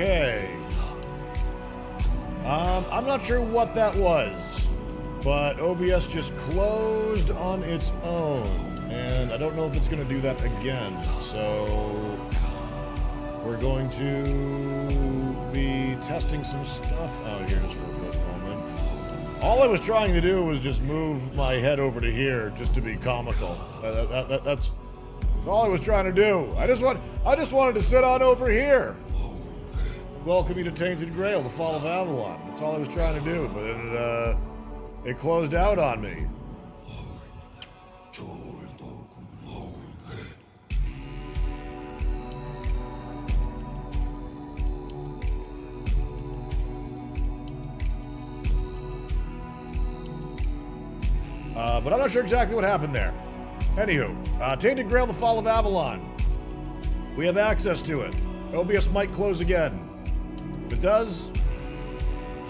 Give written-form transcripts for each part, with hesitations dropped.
Okay. I'm not sure what that was, but OBS just closed on its own, and I don't know if it's going to do that again, so we're going to be testing some stuff out here just for a quick moment. All I was trying to do was just move my head over to here just to be comical. That's all I was trying to do. I just wanted to sit on over here. Welcome you to Tainted Grail, the fall of Avalon. That's all I was trying to do, but it closed out on me. But I'm not sure exactly what happened there. Anywho, Tainted Grail, the fall of Avalon. We have access to it. OBS might close again. If it does,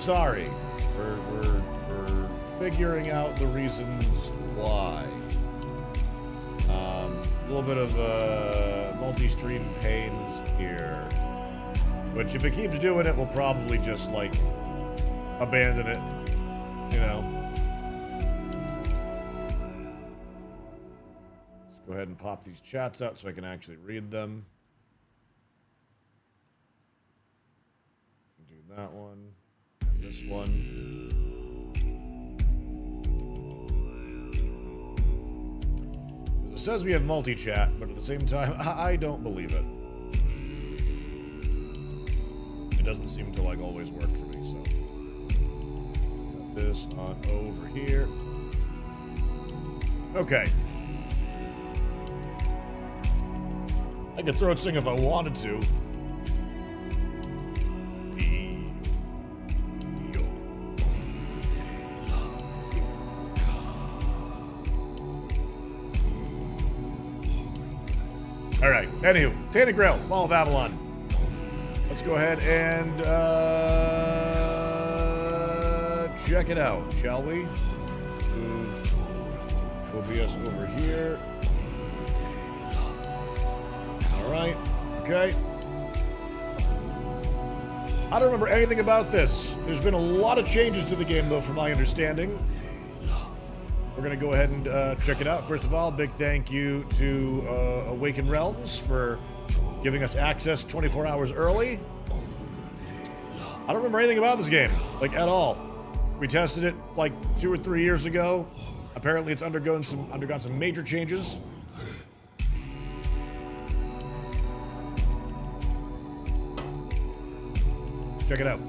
sorry. We're figuring out the reasons why. A little bit of multi-stream pains here. Which, if it keeps doing it, we'll probably just, like, abandon it. You know? Let's go ahead and pop these chats out so I can actually read them. That one, this one. It says we have multi-chat, but at the same time, I don't believe it. It doesn't seem to, like, always work for me, so. Put this on over here. Okay. I could throat sing if I wanted to. Alright, anywho, Tainted Grail, Fall of Avalon. Let's go ahead and check it out, shall we? Move OBS over here. Alright, okay. I don't remember anything about this. There's been a lot of changes to the game, though, from my understanding. We're going to go ahead and check it out. First of all, big thank you to Awakened Realms for giving us access 24 hours early. I don't remember anything about this game, like, at all. We tested it, like, 2 or 3 years ago. Apparently, it's undergone some major changes. Check it out.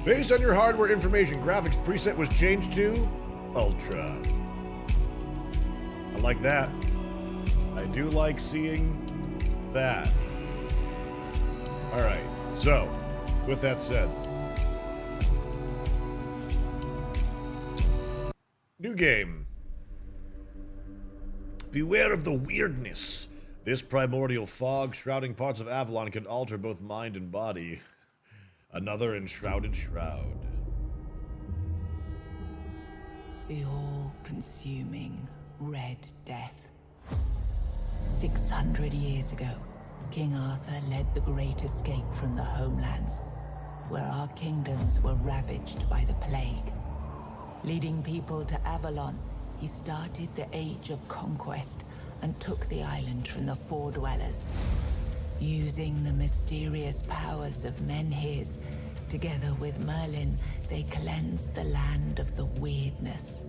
Based on your hardware information, graphics preset was changed to Ultra. I like that. I do like seeing that. Alright, so, with that said. New game. Beware of the weirdness. This primordial fog shrouding parts of Avalon can alter both mind and body. Another enshrouded shroud. The all-consuming Red Death. 600 years ago, King Arthur led the Great Escape from the homelands, where our kingdoms were ravaged by the plague. Leading people to Avalon, he started the Age of Conquest and took the island from the Four Dwellers. Using the mysterious powers of Menhirs, together with Merlin, they cleansed the land of the weirdness,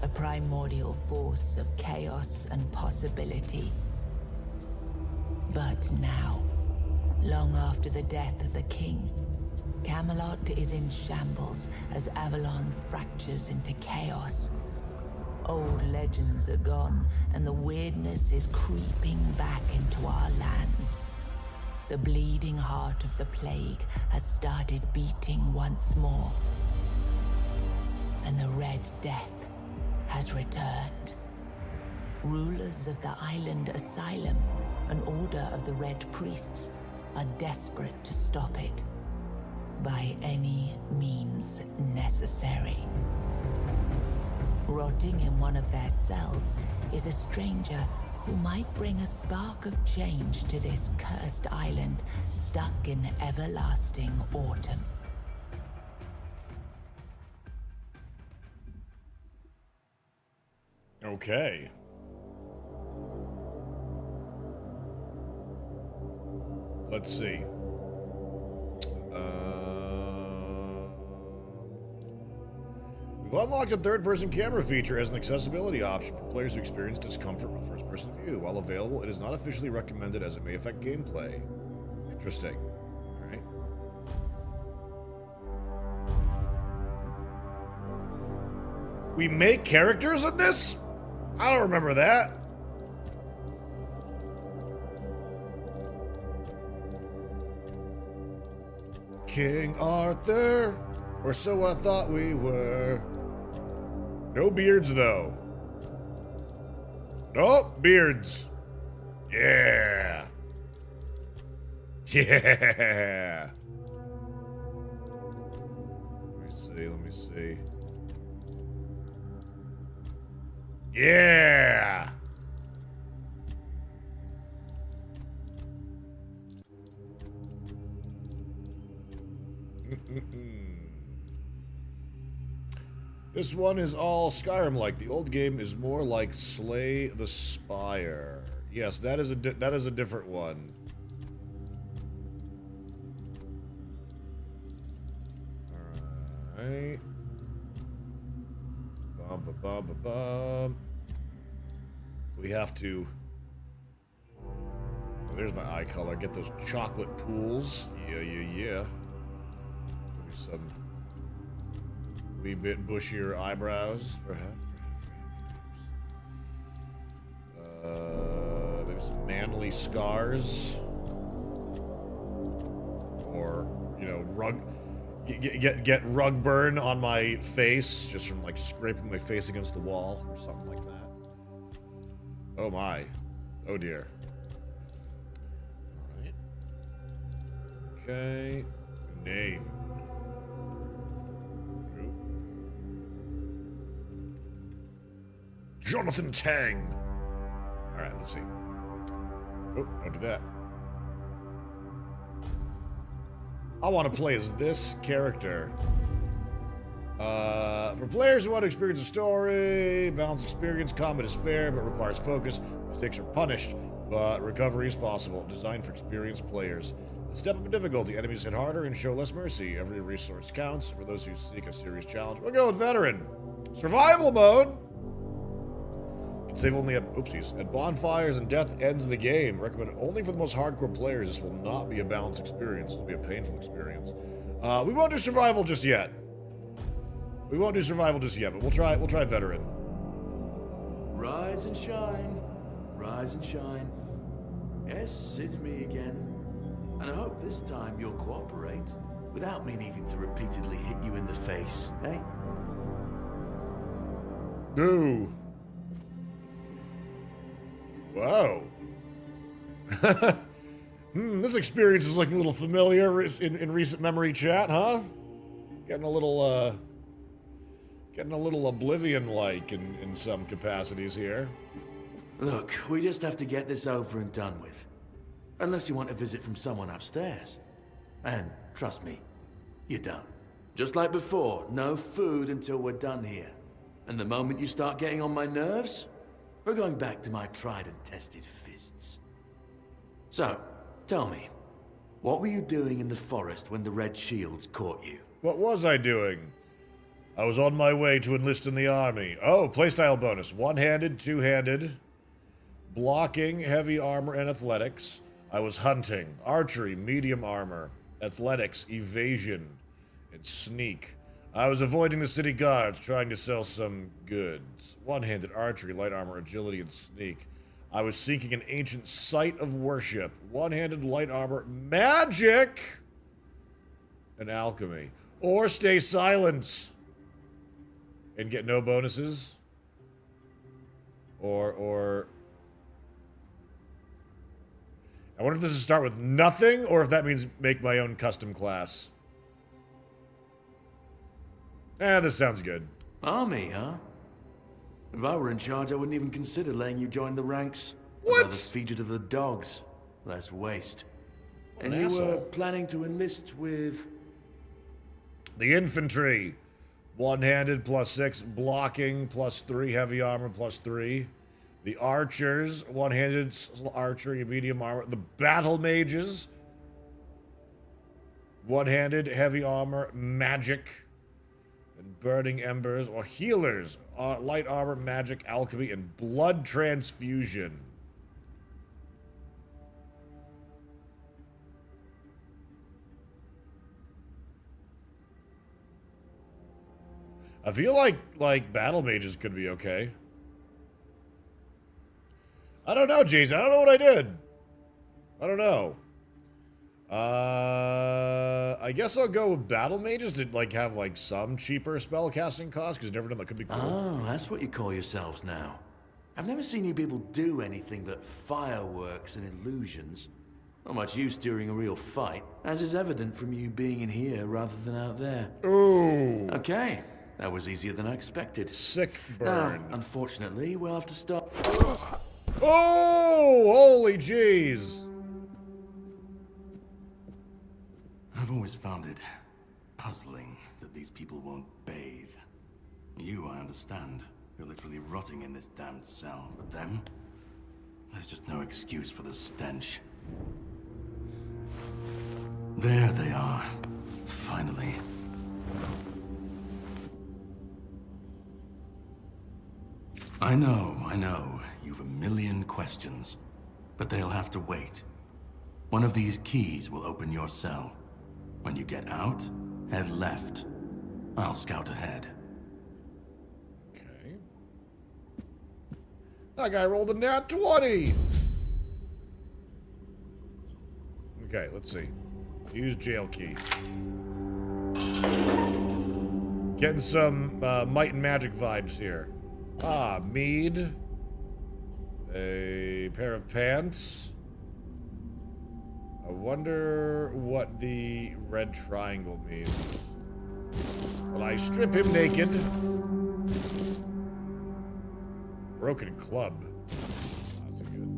a primordial force of chaos and possibility. But now, long after the death of the king, Camelot is in shambles as Avalon fractures into chaos. Old legends are gone, and the weirdness is creeping back into our lands. The bleeding heart of the plague has started beating once more. And the Red Death has returned. Rulers of the island asylum, an order of the Red Priests, are desperate to stop it. By any means necessary. Rotting in one of their cells is a stranger who might bring a spark of change to this cursed island stuck in everlasting autumn. Okay. Let's see. We've unlocked a third-person camera feature as an accessibility option for players who experience discomfort with first-person view. While available, it is not officially recommended as it may affect gameplay. Interesting. All right. We make characters in this? I don't remember that. King Arthur, or so I thought we were. No beards, though. Nope, beards. Yeah. Yeah. Let me see. Yeah. This one is all Skyrim-like. The old game is more like Slay the Spire. Yes, that is a different one. All right. Bum. We have to. Oh, there's my eye color. Get those chocolate pools. Yeah. Maybe some wee bit bushier eyebrows, perhaps. Maybe some manly scars, or rug. Get rug burn on my face just from like scraping my face against the wall or something like that. Oh my. Oh dear. All right. Okay. Name. Jonathan Tang. All right, let's see. Oh, don't do that. I want to play as this character. For players who want to experience a story, balanced experience, combat is fair but requires focus. Mistakes are punished, but recovery is possible. Designed for experienced players. A step up in difficulty. Enemies hit harder and show less mercy. Every resource counts. For those who seek a serious challenge, we'll go with veteran. Survival mode. Save only at bonfires and death ends the game. Recommended only for the most hardcore players. This will not be a balanced experience. It will be a painful experience. We won't do survival just yet. But we'll try veteran. Rise and shine. Rise and shine. Yes, it's me again. And I hope this time you'll cooperate without me needing to repeatedly hit you in the face, eh? No. Wow. This experience is looking a little familiar in recent memory chat, huh? Getting a little Oblivion-like in some capacities here. Look, we just have to get this over and done with. Unless you want a visit from someone upstairs. And trust me, you don't. Just like before, no food until we're done here. And the moment you start getting on my nerves, we're going back to my tried and tested fists. So, tell me, what were you doing in the forest when the Red Shields caught you? What was I doing? I was on my way to enlist in the army. Oh, playstyle bonus. One-handed, two-handed, blocking, heavy armor, and athletics. I was hunting, archery, medium armor, athletics, evasion, and sneak. I was avoiding the city guards, trying to sell some goods. One-handed, archery, light armor, agility, and sneak. I was seeking an ancient site of worship. One-handed, light armor, magic, and alchemy. Or stay silent and get no bonuses. Or... I wonder if this is start with nothing, or if that means make my own custom class. This sounds good. Army, huh? If I were in charge, I wouldn't even consider letting you join the ranks. What? Brothers feed you to the dogs. Less waste. What And an you were asshole. planning to enlist with... The infantry. One-handed +6, blocking +3, heavy armor +3. The archers, one-handed archery, medium armor. The battle mages, one-handed, heavy armor, magic, and burning embers. Or healers, light armor, magic, alchemy, and blood transfusion. I feel like battle mages could be okay. I don't know, Jason. I don't know what I did. I don't know. I guess I'll go with battle mages to have some cheaper spell casting costs, because you never know, that could be cool. Oh, that's what you call yourselves now. I've never seen you people do anything but fireworks and illusions. Not much use during a real fight, as is evident from you being in here rather than out there. Ooh. Okay, that was easier than I expected. Sick Now, burn. unfortunately, we'll have to stop. Oh, holy jeez. I've always found it puzzling that these people won't bathe. You, I understand. You're literally rotting in this damned cell. But them? There's just no excuse for the stench. There they are. Finally. I know. You've a million questions. But they'll have to wait. One of these keys will open your cell. When you get out, head left. I'll scout ahead. Okay. That guy rolled a nat 20. Okay, let's see. Use jail key. Getting some might and magic vibes here. Ah, mead. A pair of pants. I wonder what the red triangle means. Will I strip him naked? Broken club. That's a good.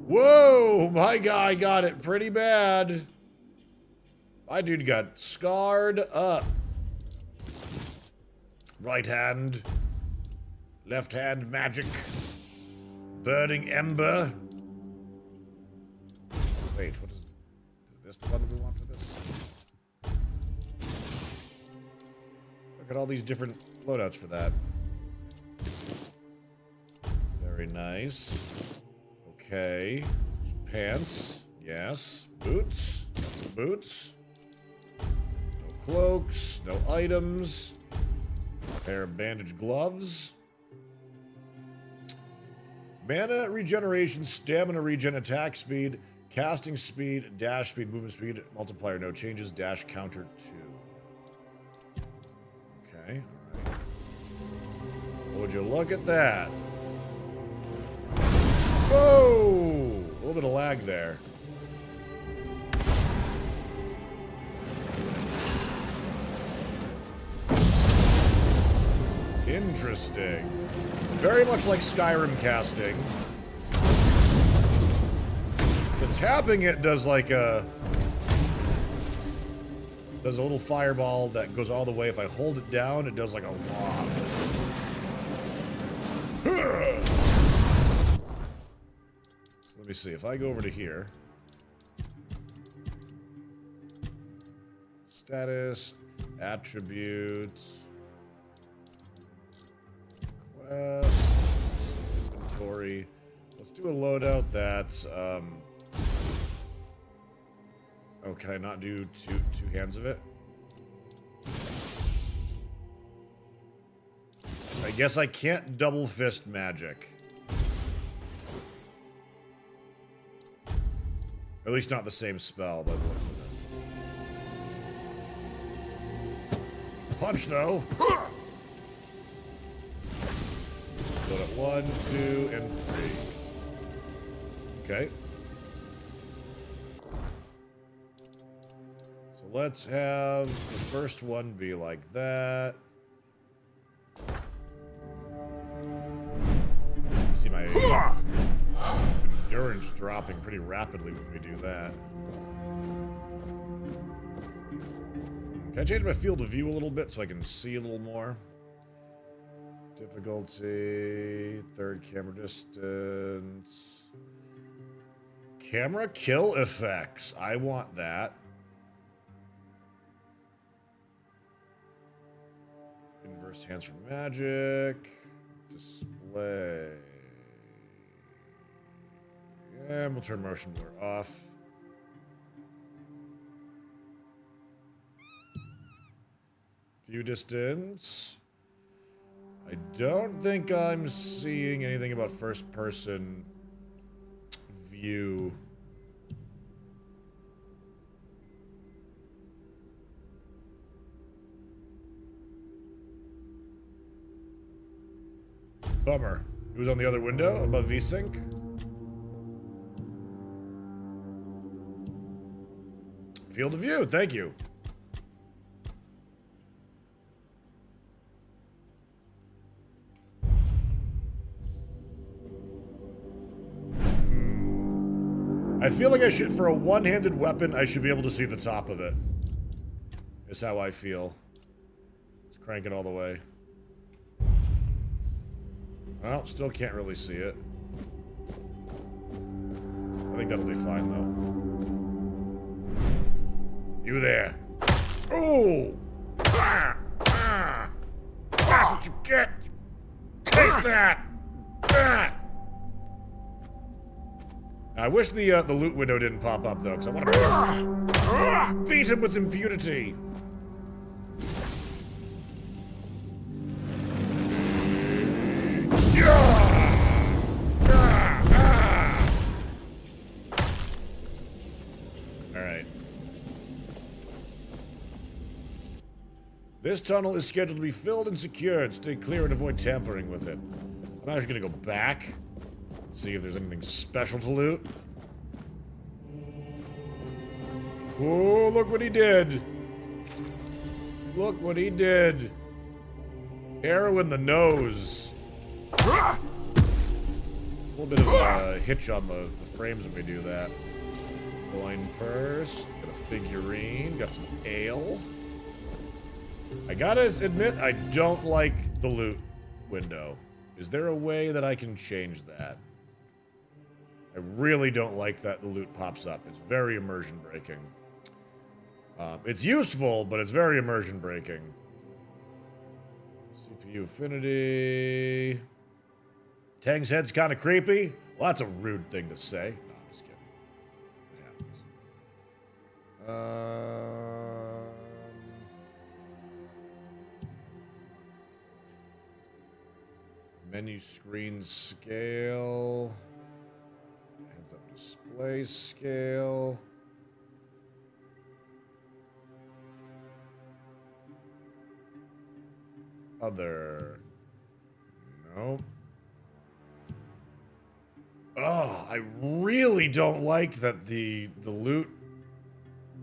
Whoa! My guy got it pretty bad. My dude got scarred up. Right hand. Left hand magic. Burning ember. Wait, what is this the one we want for this? Look at all these different loadouts for that. Very nice. Okay. Pants. Yes. Boots. Got some boots. No cloaks. No items. Pair of bandage gloves. Mana regeneration, stamina regen, attack speed, casting speed, dash speed, movement speed, multiplier, no changes, dash counter 2. Okay, alright. Would you look at that? Whoa! A little bit of lag there. Interesting. Very much like Skyrim casting. The tapping it does does a little fireball that goes all the way. If I hold it down, it does like a lob. Let me see. If I go over to here. Status, attributes. Inventory. Let's do a loadout that's oh, can I not do two hands of it? I guess I can't double fist magic. At least not the same spell, by the looks of it. Punch though. So at 1, 2, and 3. Okay. So let's have the first one be like that. See my dropping pretty rapidly when we do that. Can I change my field of view a little bit so I can see a little more? Difficulty, third camera distance. Camera kill effects. I want that. Inverse hands for magic. Display. And we'll turn motion blur off. View distance. I don't think I'm seeing anything about first person view. Bummer. Who's on the other window above VSync? Field of view, thank you. I feel like I should, for a one-handed weapon, I should be able to see the top of it. Is how I feel. Let's crank it all the way. Well, still can't really see it. I think that'll be fine, though. You there. Oh! Ah! Ah! That's what you get! Take that! Ah! I wish the loot window didn't pop up, though, because I want to beat him with impunity. Alright. This tunnel is scheduled to be filled and secured. Stay clear and avoid tampering with it. I'm actually going to go back. See if there's anything special to loot. Oh, look what he did. Look what he did. Arrow in the nose. A little bit of a hitch on the frames when we do that. Coin purse. Got a figurine. Got some ale. I gotta admit, I don't like the loot window. Is there a way that I can change that? I really don't like that the loot pops up. It's very immersion breaking. It's useful, but it's very immersion breaking. CPU affinity. Tang's head's kind of creepy. Well, that's a rude thing to say. No, I'm just kidding. It happens. Menu screen scale. Heads up display scale. Other. Nope. Oh, I really don't like that the loot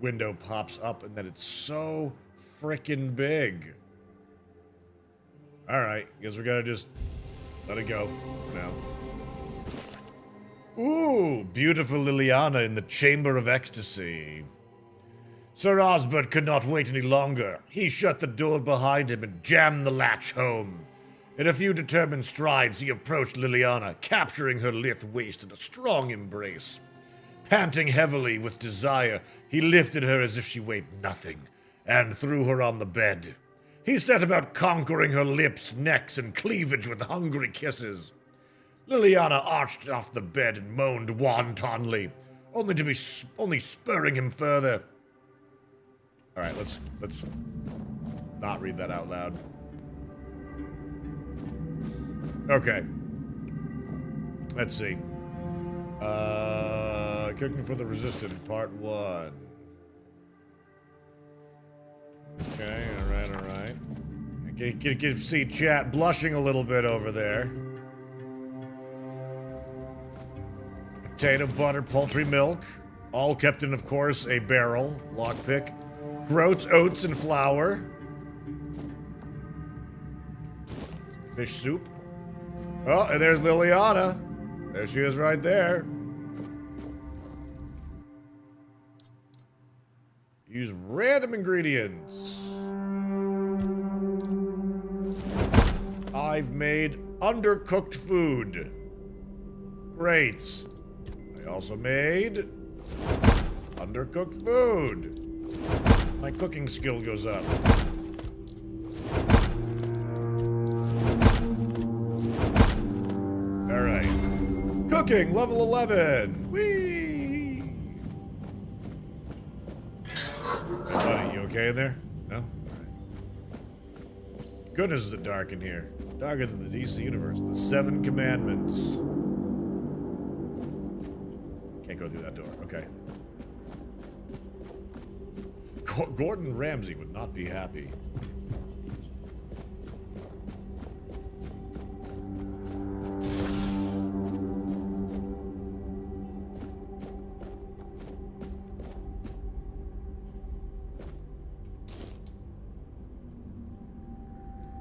window pops up and that it's so frickin' big. Alright, guess we gotta just let it go now. Ooh, beautiful Liliana in the Chamber of Ecstasy. Sir Osbert could not wait any longer. He shut the door behind him and jammed the latch home. In a few determined strides, he approached Liliana, capturing her lithe waist in a strong embrace. Panting heavily with desire, he lifted her as if she weighed nothing, and threw her on the bed. He set about conquering her lips, necks, and cleavage with hungry kisses. Liliana arched off the bed and moaned wantonly, only spurring him further. All right, let's not read that out loud. Okay. Let's see. Cooking for the Resistant, Part 1. Okay, alright. You can see chat blushing a little bit over there. Potato, butter, poultry milk. All kept in, of course, a barrel. Lockpick. Groats, oats, and flour. Some fish soup. Oh, and there's Liliana. There she is right there. Use random ingredients. I've made undercooked food. Great. I also made undercooked food. My cooking skill goes up. Alright. Cooking, level 11. Whee! Hey, buddy, you okay in there? No? Alright. Goodness, is it dark in here. Darker than the DC universe. The 7 Commandments. Can't go through that door. Okay. Gordon Ramsay would not be happy.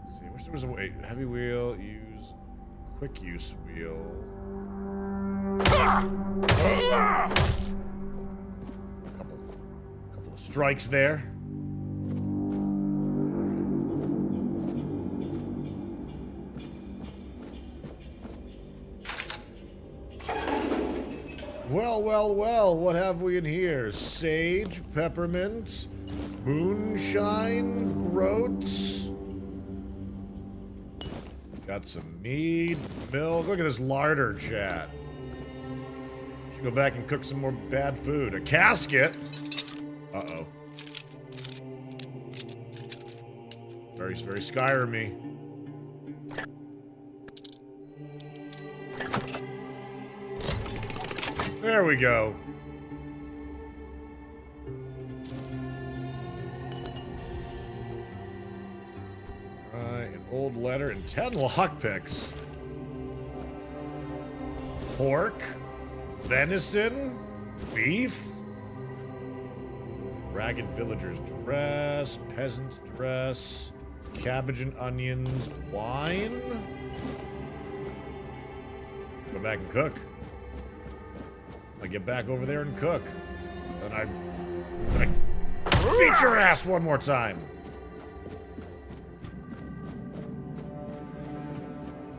Let's see, I wish there was a way. Heavy wheel, use quick use wheel. Couple of strikes there. Well, well, well, what have we in here? Sage, peppermint, moonshine, groats. Got some mead, milk. Look at this larder, chat. Should go back and cook some more bad food. A casket. Uh-oh. Very, very Skyrim-y. There we go. An old letter and 10 lockpicks. Pork. Venison. Beef. Ragged villager's dress. Peasant's dress. Cabbage and onions. Wine. Go back and cook. I get back over there and cook. And I beat your ass one more time.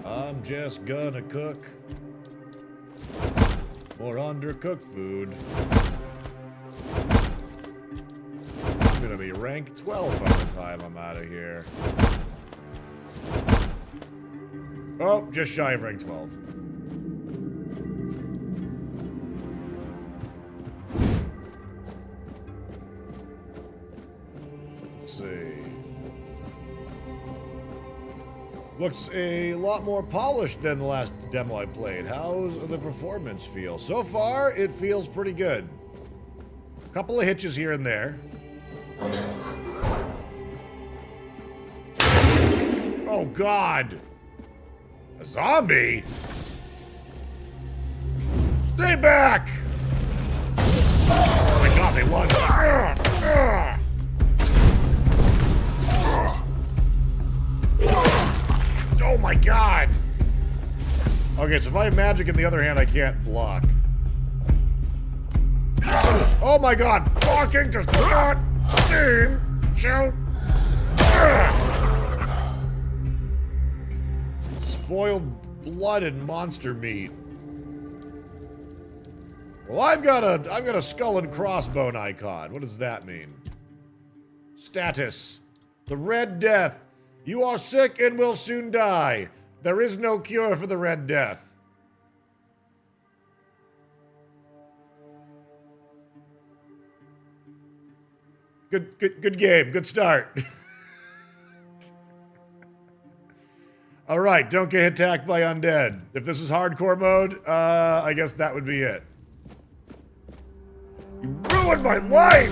I'm just gonna cook more undercooked food. I'm gonna be rank 12 by the time I'm out of here. Oh, just shy of rank 12. Let's see. Looks a lot more polished than the last demo I played. How's the performance feel? So far, it feels pretty good. A couple of hitches here and there. Oh, God. A zombie? Stay back! Oh, my God, they lunged. Oh my God! Okay, so if I have magic in the other hand, I can't block. Oh my God! Blocking does not seem to... Spoiled blood and monster meat. Well, I've got a skull and crossbone icon. What does that mean? Status. The Red Death. You are sick and will soon die. There is no cure for the Red Death. Good game. Good start. All right, don't get attacked by undead. If this is hardcore mode, I guess that would be it. You ruined my life!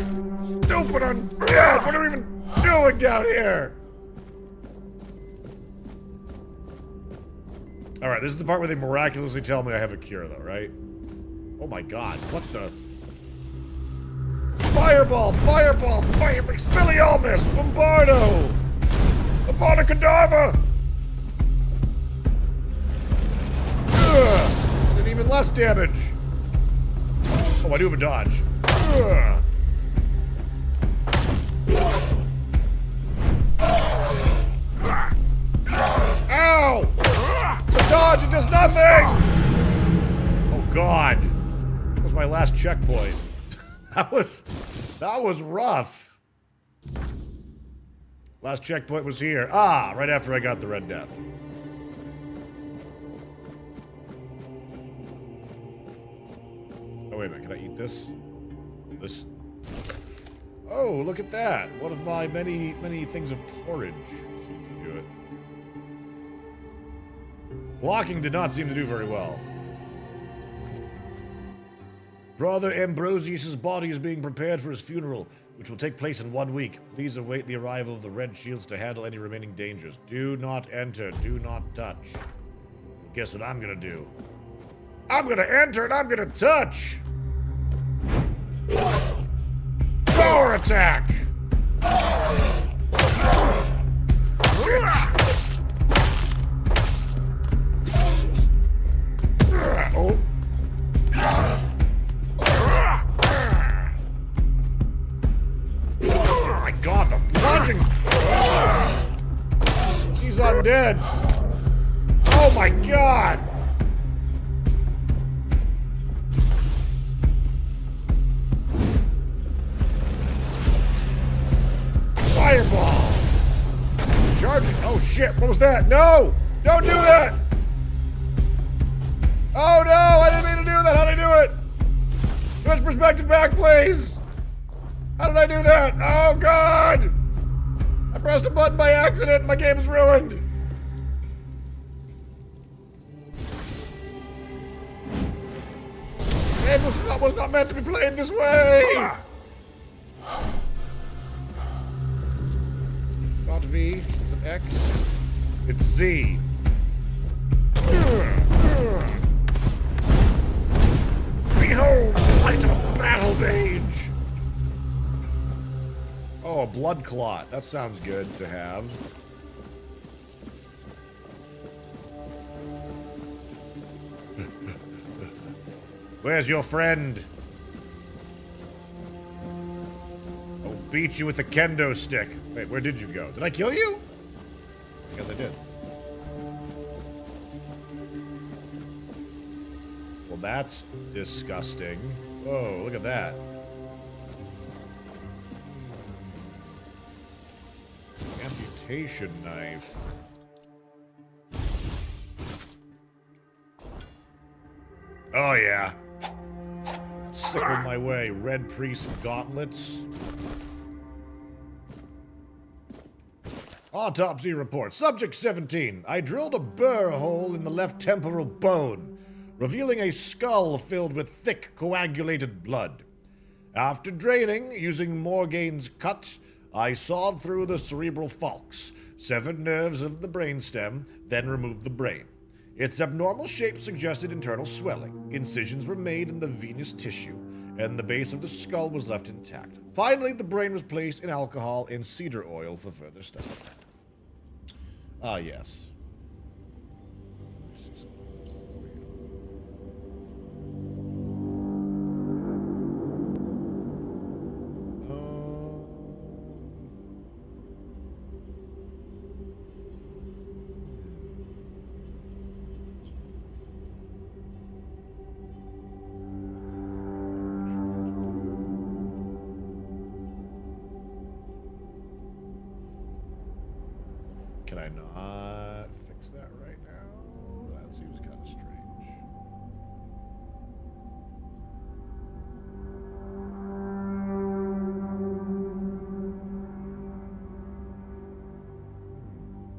Stupid undead! What are we even doing down here? Alright, this is the part where they miraculously tell me I have a cure, though, right? Oh my God, what the... Fireball! Fireball! Fire! Expelliarmus! Bombardo! Avada Kedavra! And even less damage! Oh, I do have a dodge. dodge, it does nothing! Oh god. That was my last checkpoint. That was rough. Last checkpoint was here. Ah, right after I got the Red Death. Oh, wait a minute. Can I eat this? This? Oh, look at that. One of my many, many things of porridge seemed to do it. Blocking did not seem to do very well. Brother Ambrosius's body is being prepared for his funeral, which will take place in 1 week. Please await the arrival of the Red Shields to handle any remaining dangers. Do not enter. Do not touch. Guess what I'm gonna do? I'm gonna enter and I'm gonna touch! Power attack! Oh. Oh my god, the plunging! He's undead! Oh my god! Fireball! Charging! Oh shit, what was that? No! Don't do that! Oh no, I didn't mean to do that! How'd I do it? Switch perspective back, please! How did I do that? Oh god! I pressed a button by accident and my game is ruined! It was not meant to be played this way! Not V, it's an X. It's Z. Behold the light of battle mage! Oh, a blood clot. That sounds good to have. Where's your friend? I'll beat you with a kendo stick. Wait, where did you go? Did I kill you? I guess I did. Well, that's disgusting. Whoa, look at that. Amputation knife. Oh, yeah. Sickle my way. Red Priest gauntlets. Autopsy report. Subject 17. I drilled a burr hole in the left temporal bone, revealing a skull filled with thick, coagulated blood. After draining, using Morgane's cut, I sawed through the cerebral falx, severed nerves of the brainstem, then removed the brain. Its abnormal shape suggested internal swelling. Incisions were made in the venous tissue, and the base of the skull was left intact. Finally, the brain was placed in alcohol and cedar oil for further study. Ah, yes. Can I not fix that right now? That seems kind of strange.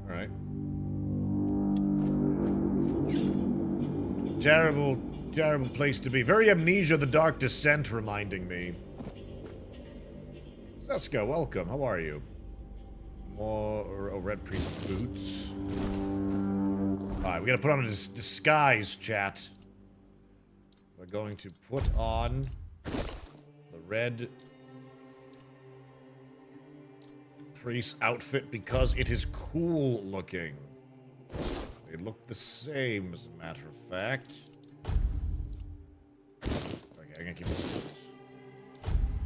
All right. Terrible, terrible place to be. Very Amnesia the Dark Descent reminding me. Seska, welcome. How are you? More Red Priest boots. Alright, we gotta put on a disguise, chat. We're going to put on the Red Priest outfit because it is cool looking. They look the same, as a matter of fact. Okay, I'm gonna keep this.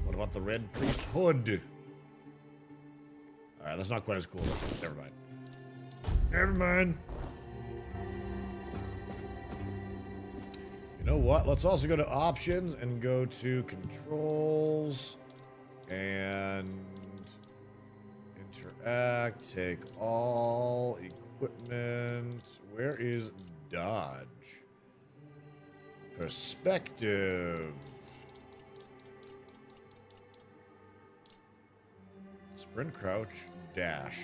What about the Red Priest hood? Alright, that's not quite as cool. Never mind. Never mind. You know what? Let's also go to options and go to controls and interact, take all, equipment. Where is dodge? Perspective. Sprint, crouch, dash.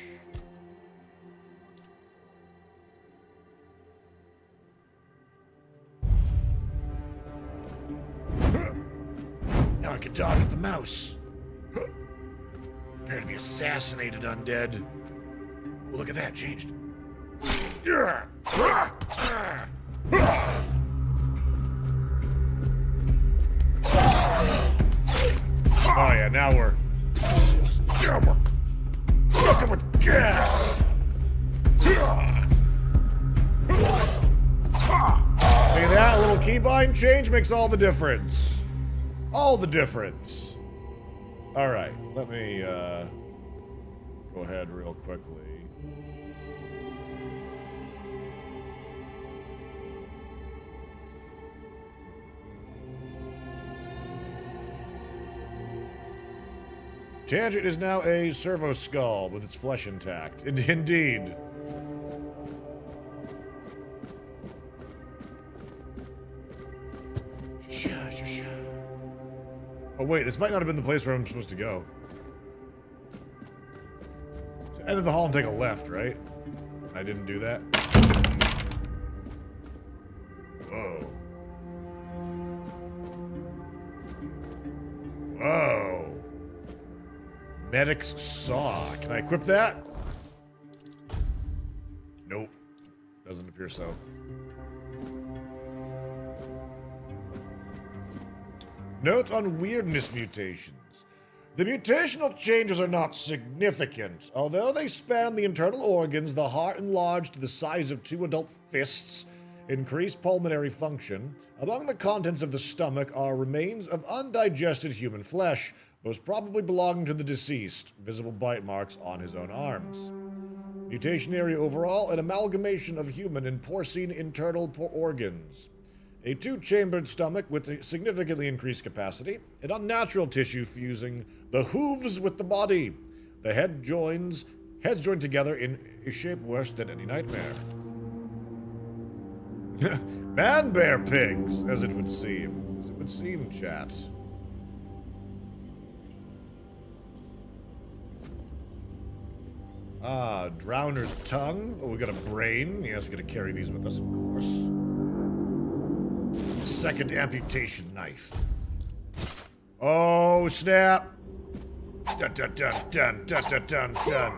Now I can dodge with the mouse. Prepare to be assassinated, undead. Oh, look at that, changed. Oh yeah, now we're fucking with gas. Look at that, a little keybind change makes all the difference. All the difference. All right, let me go ahead real quickly. Tainted is now a servo skull with its flesh intact. Indeed. Oh wait, this might not have been the place where I'm supposed to go. So end of the hall and take a left, right? I didn't do that. Whoa. Whoa. Medic's saw. Can I equip that? Nope. Doesn't appear so. Note on weirdness mutations. The mutational changes are not significant. Although they span the internal organs, the heart enlarged to the size of 2 adult fists, increased pulmonary function. Among the contents of the stomach are remains of undigested human flesh, most probably belonging to the deceased, visible bite marks on his own arms. Mutation area overall, an amalgamation of human and porcine internal organs. A 2-chambered stomach with a significantly increased capacity, an unnatural tissue fusing the hooves with the body. The heads joined together in a shape worse than any nightmare. Man-bear pigs, as it would seem. As it would seem, chat. Ah, Drowner's tongue. Oh, we got a brain. Yes, we gotta carry these with us, of course. Second amputation knife. Oh, snap. Dun dun dun dun dun dun dun dun.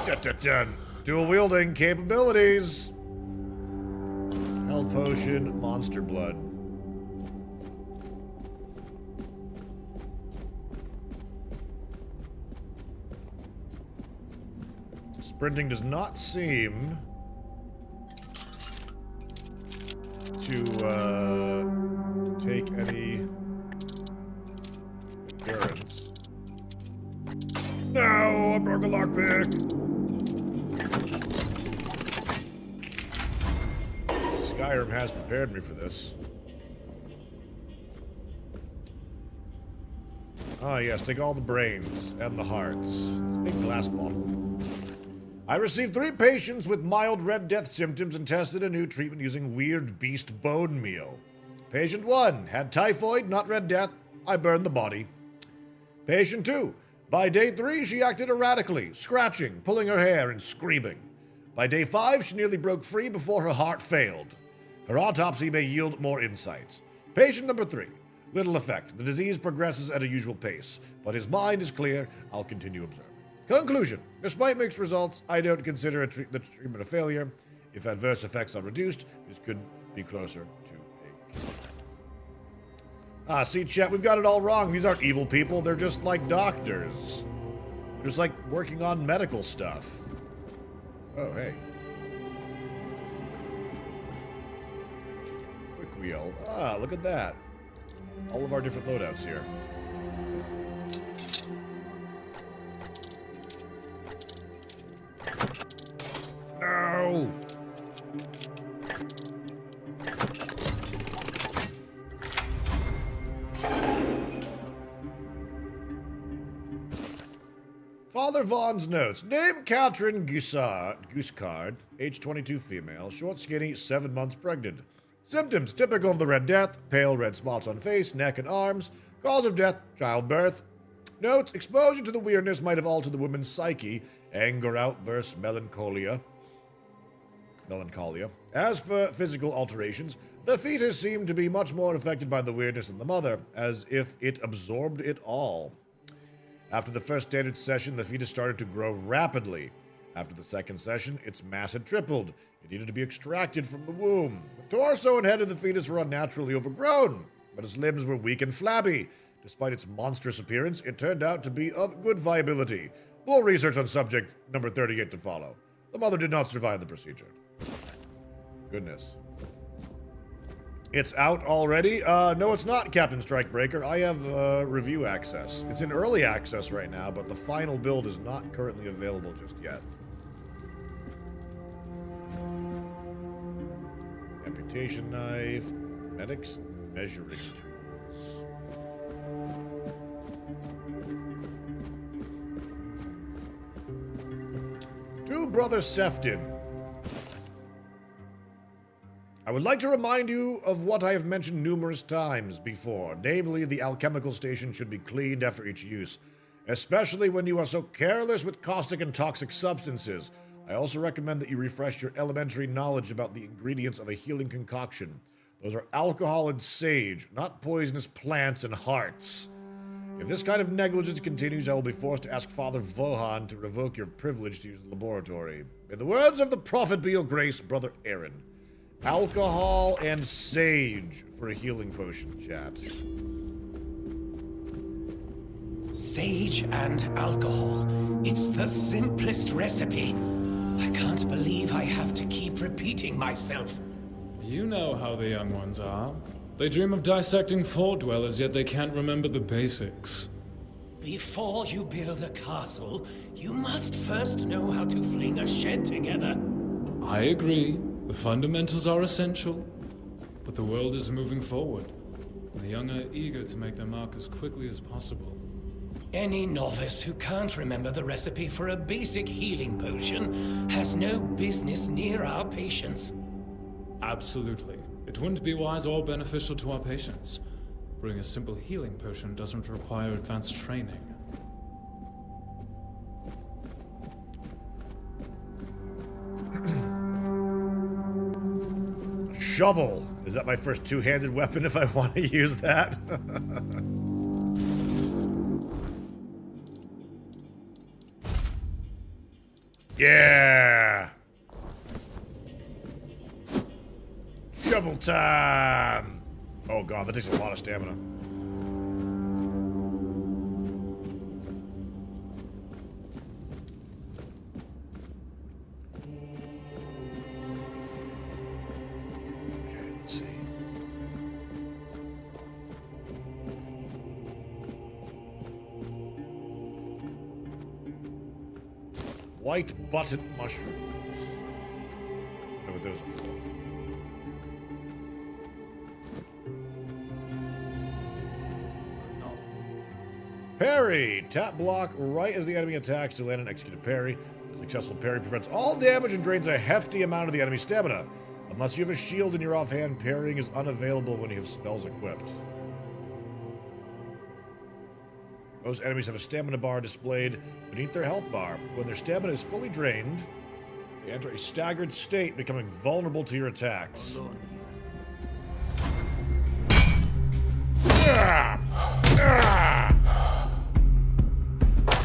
Dun dun dun. Dual wielding capabilities. Health potion, monster blood. Sprinting does not seem to take any endurance. No, I broke a lockpick. Skyrim has prepared me for this. Ah, yes, take all the brains and the hearts. This big glass bottle. I received 3 patients with mild Red Death symptoms and tested a new treatment using weird beast bone meal. Patient 1 had typhoid, not Red Death. I burned the body. Patient 2. By day 3, she acted erratically, scratching, pulling her hair, and screaming. By day 5, she nearly broke free before her heart failed. Her autopsy may yield more insights. Patient number 3. Little effect. The disease progresses at a usual pace, but his mind is clear. I'll continue observing. Conclusion. Despite mixed results, I don't consider the treatment a failure. If adverse effects are reduced, this could be closer to a cure. Ah, see, chat, we've got it all wrong. These aren't evil people. They're just like doctors. They're just like working on medical stuff. Oh, hey. Quick wheel. Ah, look at that. All of our different loadouts here. No! Father Vaughn's notes. Name Katrin Gooseguard, age 22 female, short, skinny, 7 months pregnant. Symptoms typical of the Red Death, pale red spots on face, neck, and arms. Cause of death, childbirth. Notes, exposure to the weirdness might have altered the woman's psyche. Anger outbursts, melancholia. As for physical alterations, the fetus seemed to be much more affected by the weirdness than the mother, as if it absorbed it all. After the first standard session, the fetus started to grow rapidly. After the second session, its mass had tripled. It needed to be extracted from the womb. The torso and head of the fetus were unnaturally overgrown, but its limbs were weak and flabby. Despite its monstrous appearance, it turned out to be of good viability. Full research on subject number 38 to follow. The mother did not survive the procedure. Goodness. It's out already? No, it's not, Captain Strikebreaker. I have review access. It's in early access right now, but the final build is not currently available just yet. Amputation knife, medics, measuring tools. To Brother Sefton. I would like to remind you of what I have mentioned numerous times before, namely the alchemical station should be cleaned after each use, especially when you are so careless with caustic and toxic substances. I also recommend that you refresh your elementary knowledge about the ingredients of a healing concoction. Those are alcohol and sage, not poisonous plants and hearts. If this kind of negligence continues, I will be forced to ask Father Vohan to revoke your privilege to use the laboratory. In the words of the prophet be your grace, Brother Aaron. Alcohol and sage for a healing potion, chat. Sage and alcohol. It's the simplest recipe. I can't believe I have to keep repeating myself. You know how the young ones are. They dream of dissecting fort dwellers, yet they can't remember the basics. Before you build a castle, you must first know how to fling a shed together. I agree. The fundamentals are essential. But the world is moving forward, and the young are eager to make their mark as quickly as possible. Any novice who can't remember the recipe for a basic healing potion has no business near our patients. Absolutely. It wouldn't be wise or beneficial to our patients. Brewing a simple healing potion doesn't require advanced training. Shovel. Is that my first two-handed weapon if I want to use that? Yeah! Shovel time! Oh god, that takes a lot of stamina. Okay, let's see. White button mushrooms. I know what those are for. Parry! Tap block right as the enemy attacks to land an executed parry. A successful parry prevents all damage and drains a hefty amount of the enemy's stamina. Unless you have a shield in your offhand, parrying is unavailable when you have spells equipped. Most enemies have a stamina bar displayed beneath their health bar. When their stamina is fully drained, they enter a staggered state, becoming vulnerable to your attacks.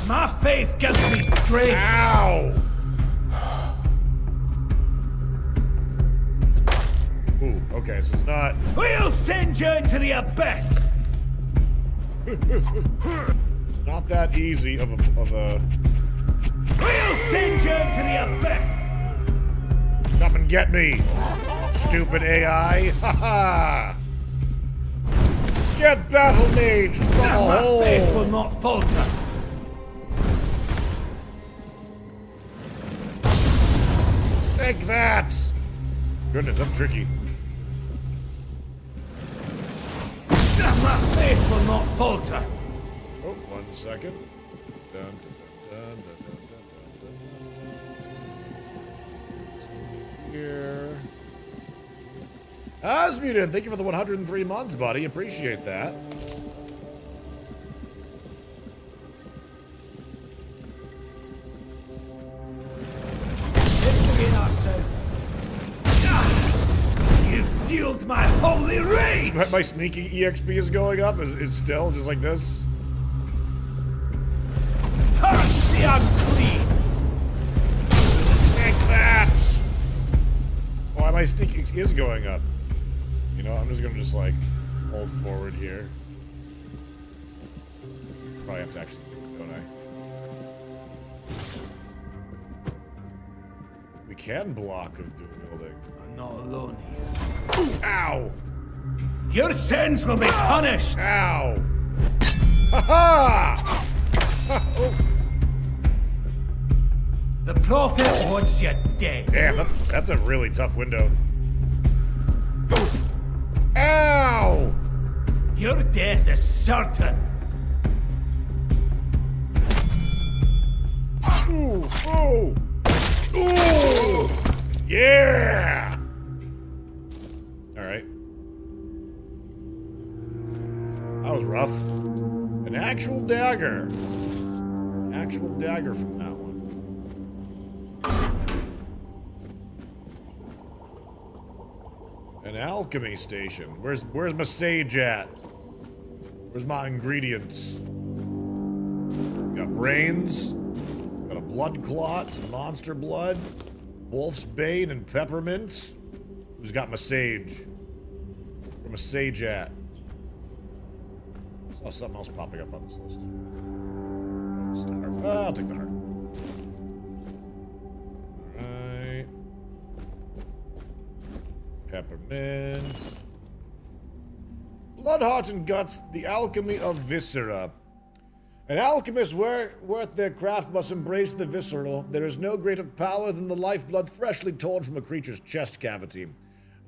My faith gives me strength. Ow! Ooh, okay, so it's not... We'll send you into the abyss. It's not that easy of a... We'll send you into the abyss. Come and get me, stupid AI! Haha! Get battle maged from a My faith will hole! not falter. Take that! Goodness, that's tricky. My faith will not falter. Oh, 1 second. Dun, dun, dun, Here. Asmutin, thank you for the 103 months, buddy. Appreciate that. You fueled my holy rage! My sneaking EXP is going up. Is still just like this. Curse the unclean! Take that! Why my sneaking is going up? You know, I'm just gonna like hold forward here. Probably have to actually do it, don't I? We can block with dual wielding. I'm not alone here. Ow! Your sins will be punished! Ow! Ha ha! Oh. The prophet wants you dead. Damn, that's a really tough window. Ow! Your death is certain. Ooh! Ooh! Ooh! Yeah! Alright. That was rough. An actual dagger. An actual dagger from that one. An alchemy station. Where's my sage at? Where's my ingredients? Got brains. Got a blood clot, some monster blood, wolf's bane, and peppermint. Who's got my sage? Where my sage at? Saw something else popping up on this list. Star. I'll take the heart. Alright. Peppermint. Blood, heart, and guts. The alchemy of viscera. An alchemist worth their craft must embrace the visceral. There is no greater power than the lifeblood freshly torn from a creature's chest cavity.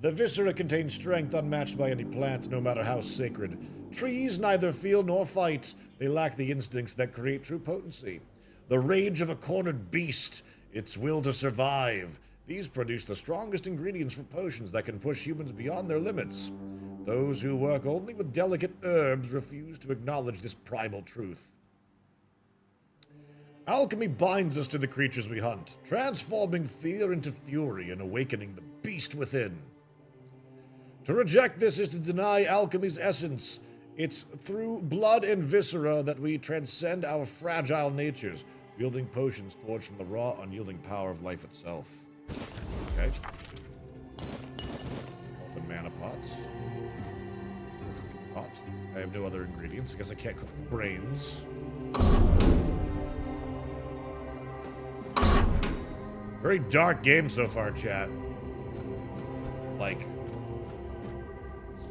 The viscera contains strength unmatched by any plant, no matter how sacred. Trees neither feel nor fight. They lack the instincts that create true potency. The rage of a cornered beast, its will to survive. These produce the strongest ingredients for potions that can push humans beyond their limits. Those who work only with delicate herbs refuse to acknowledge this primal truth. Alchemy binds us to the creatures we hunt, transforming fear into fury and awakening the beast within. To reject this is to deny alchemy's essence. It's through blood and viscera that we transcend our fragile natures, wielding potions forged from the raw, unyielding power of life itself. Okay. Open mana pots. Pot. I have no other ingredients. I guess I can't cook the brains. Very dark game so far, chat. Like,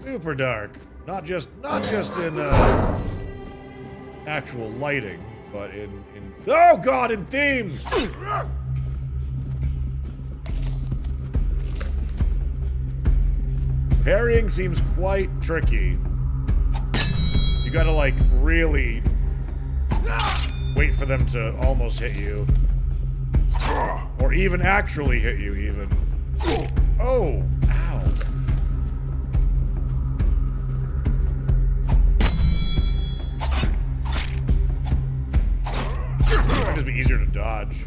super dark. Not just in actual lighting, but in oh god, in theme. Parrying seems quite tricky. You gotta like really wait for them to almost hit you. Or even actually hit you, even. Oh, ow. It might just be easier to dodge.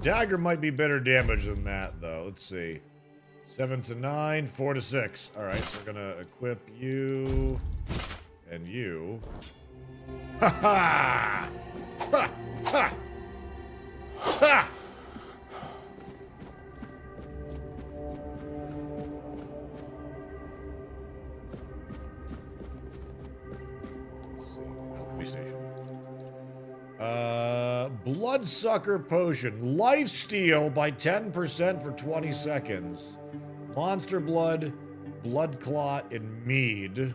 Dagger might be better damage than that, though. Let's see. 7 to 9, 4 to 6. Alright, so we're gonna equip you and you. Ha ha! Ha ha! Ha! Let's see. Alchemy station. Bloodsucker potion. Lifesteal by 10% for 20 seconds. Monster blood, blood clot, and mead.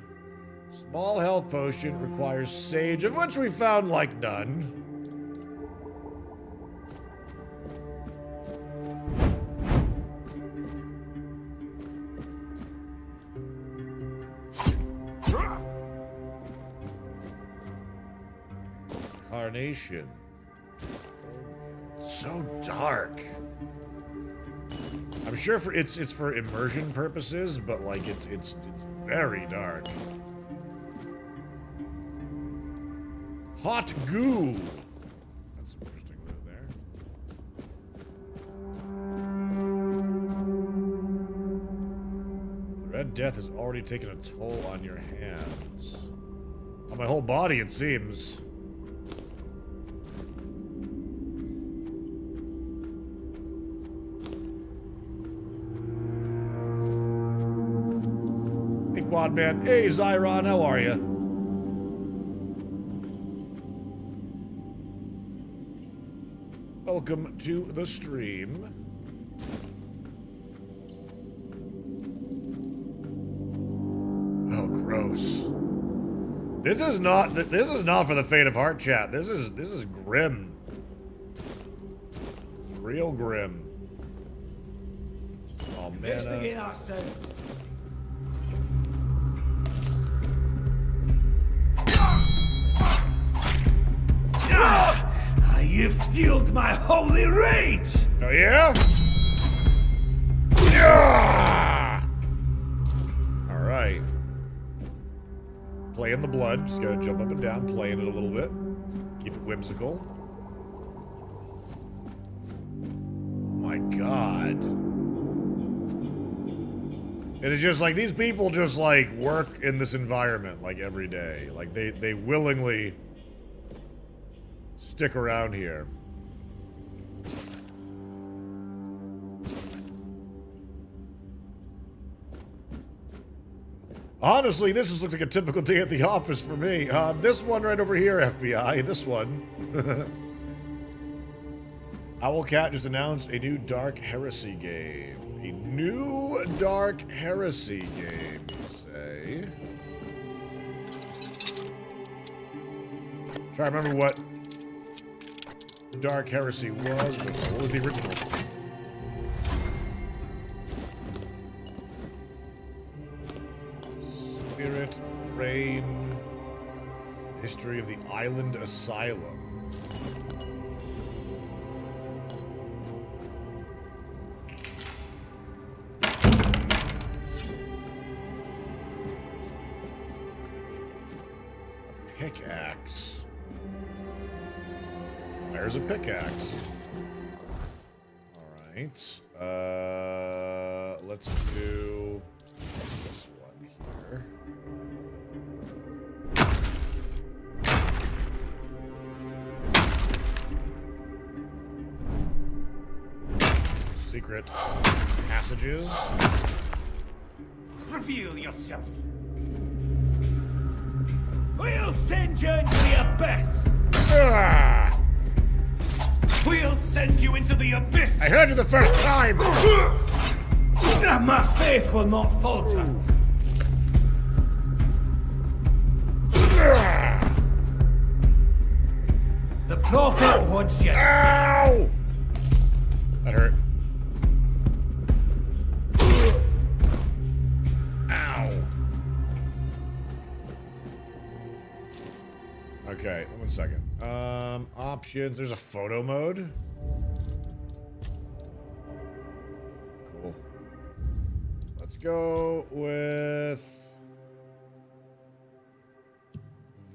Small health potion requires sage, of which we found like none. Illumination. It's so dark. I'm sure it's for immersion purposes, but like it's very dark. Hot goo. That's some interesting loot there. The Red Death has already taken a toll on your hands. On my whole body, it seems. Hey, Quad Man. Hey, Zyron, how are you? Welcome to the stream. Oh, gross. This is not for the faint of heart, chat. This is grim. Real grim. Oh man. You've fueled my holy rage! Oh yeah? Yeah! Alright. Playing the blood. Just gotta jump up and down, playing it a little bit. Keep it whimsical. Oh my god. It is just like, these people just like work in this environment like every day. Like they willingly stick around here. Honestly, this just looks like a typical day at the office for me. This one right over here, FBI. This one. Owlcat just announced a new Dark Heresy game. A new Dark Heresy game, you say? Try to remember what Dark Heresy was before. What was the original? Spirit, Rain, History of the Island Asylum. Pickaxe. There's a pickaxe. Alright. Let's do this one here. Secret passages. Reveal yourself. We'll send you into the abyss. Ah! We'll send you into the abyss. I heard you the first time. My faith will not falter. The prophet wants you. Ow! That hurt. Ow. Okay, 1 second. Options. There's a photo mode. Cool. Let's go with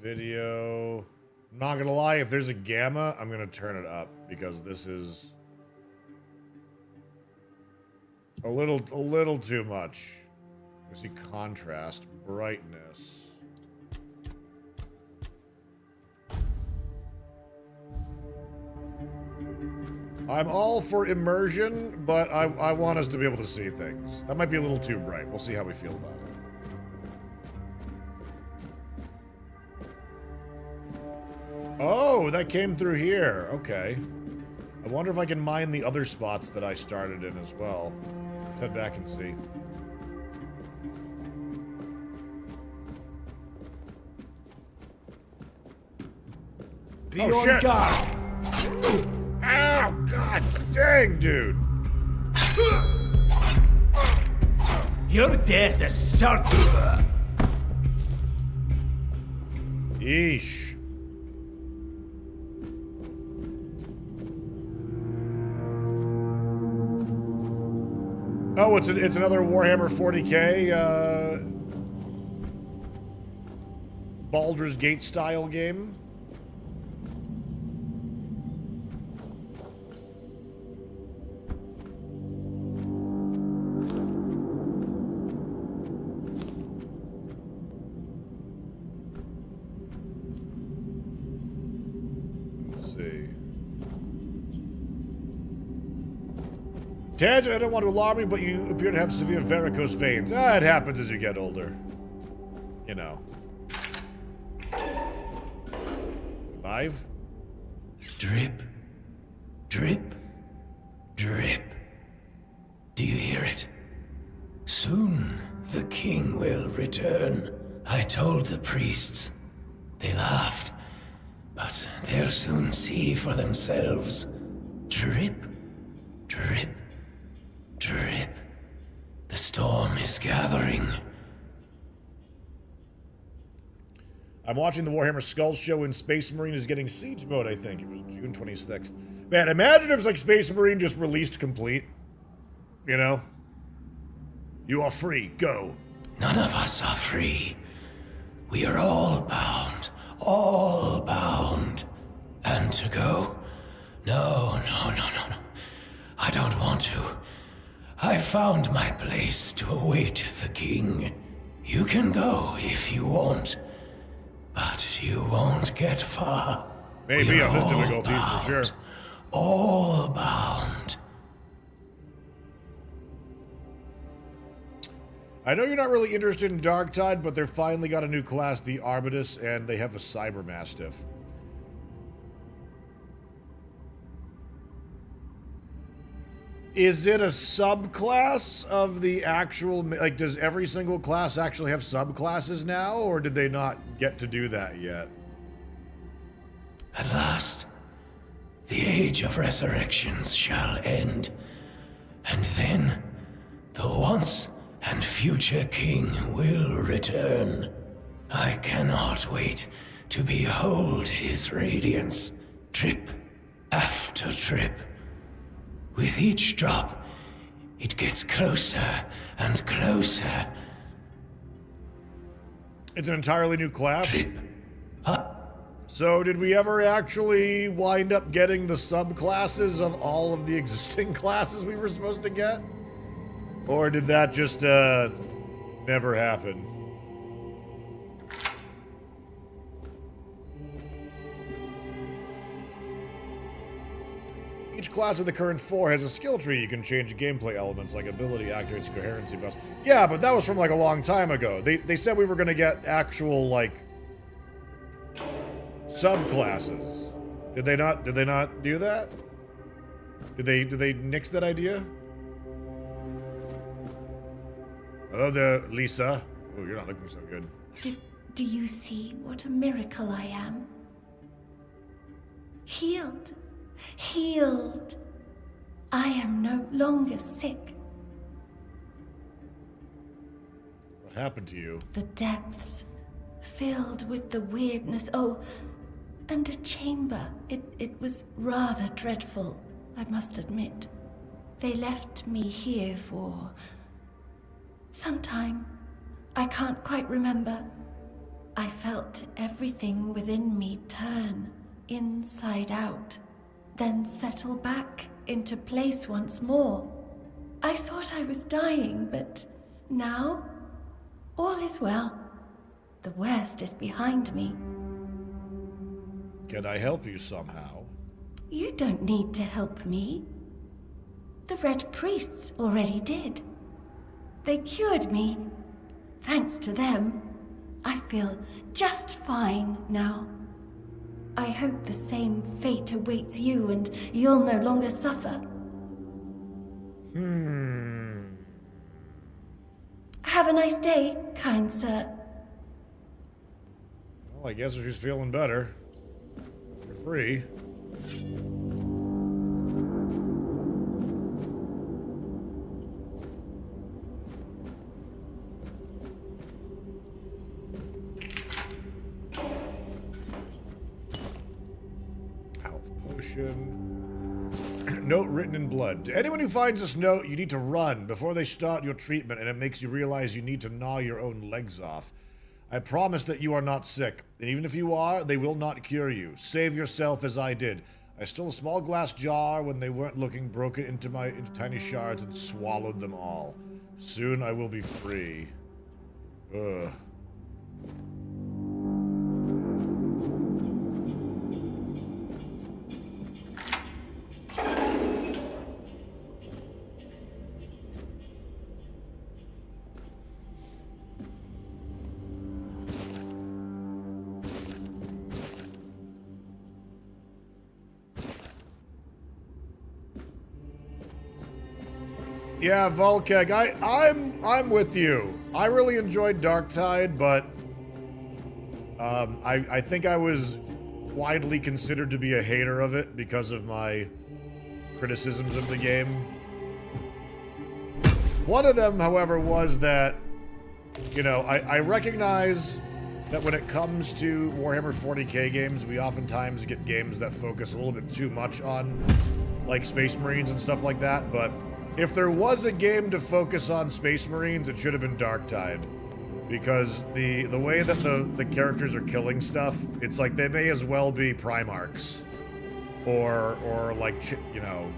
video. I'm not gonna lie, if there's a gamma, I'm gonna turn it up because this is a little too much. Let's see, contrast, brightness. I'm all for immersion, but I want us to be able to see things. That might be a little too bright. We'll see how we feel about it. Oh, that came through here. Okay. I wonder if I can mine the other spots that I started in as well. Let's head back and see. Be Oh, on shit. guard. Ow, god dang, dude. Your death is certain. Yeesh. Oh, it's another Warhammer 40k Baldur's Gate style game. Tainted, I don't want to alarm you, but you appear to have severe varicose veins. It happens as you get older. You know. Live? Drip, drip, drip. Do you hear it? Soon the king will return. I told the priests. They laughed. But they'll soon see for themselves. Drip, drip, drip. The storm is gathering. I'm watching the Warhammer Skulls show and Space Marine is getting siege mode, I think. It was June 26th. Man, imagine if like Space Marine just released complete. You know? You are free, go. None of us are free. We are all bound. All bound. And to go? No. I don't want to. I found my place to await the king. You can go if you want. But you won't get far. Maybe on this difficulty, bound, for sure. All bound. I know you're not really interested in Darktide, but they've finally got a new class, the Armidas, and they have a Cyber Mastiff. Is it a subclass of the actual... Like, does every single class actually have subclasses now, or did they not get to do that yet? At last, the age of resurrections shall end, and then the once and future king will return. I cannot wait to behold his radiance, drip after drip. With each drop, it gets closer and closer. It's an entirely new class? Drip. So did we ever actually wind up getting the subclasses of all of the existing classes we were supposed to get? Or did that just, never happen? Each class of the current 4 has a skill tree. You can change gameplay elements like ability, accuracy, coherency buffs. Yeah, but that was from like a long time ago. They said we were gonna get actual like subclasses. Did they not do that? Did they nix that idea? Hello there, Lisa. Oh, you're not looking so good. Do you see what a miracle I am? Healed. Healed. I am no longer sick. What happened to you? The depths, filled with the weirdness. Oh, and a chamber. It was rather dreadful, I must admit. They left me here for some time. I can't quite remember. I felt everything within me turn inside out, then settle back into place once more. I thought I was dying, but now all is well. The worst is behind me. Can I help you somehow? You don't need to help me. The Red Priests already did. They cured me. Thanks to them, I feel just fine now. I hope the same fate awaits you and you'll no longer suffer. Have a nice day, kind sir. Well, I guess if she's feeling better, you're free. note written in blood. To anyone who finds this note, you need to run before they start your treatment, and it makes you realize you need to gnaw your own legs off. I promise that you are not sick, and even if you are, they will not cure you. Save yourself as I did. I stole a small glass jar when they weren't looking, broke it into tiny shards, and swallowed them all. Soon I will be free. Ugh. Yeah, Volkeg, I'm with you. I really enjoyed Darktide, but I think I was widely considered to be a hater of it because of my criticisms of the game. One of them, however, was that, you know, I recognize that when it comes to Warhammer 40k games, we oftentimes get games that focus a little bit too much on, like, Space Marines and stuff like that, but if there was a game to focus on Space Marines, it should have been Darktide. Because the way that the characters are killing stuff, it's like they may as well be Primarchs. Or like, you know,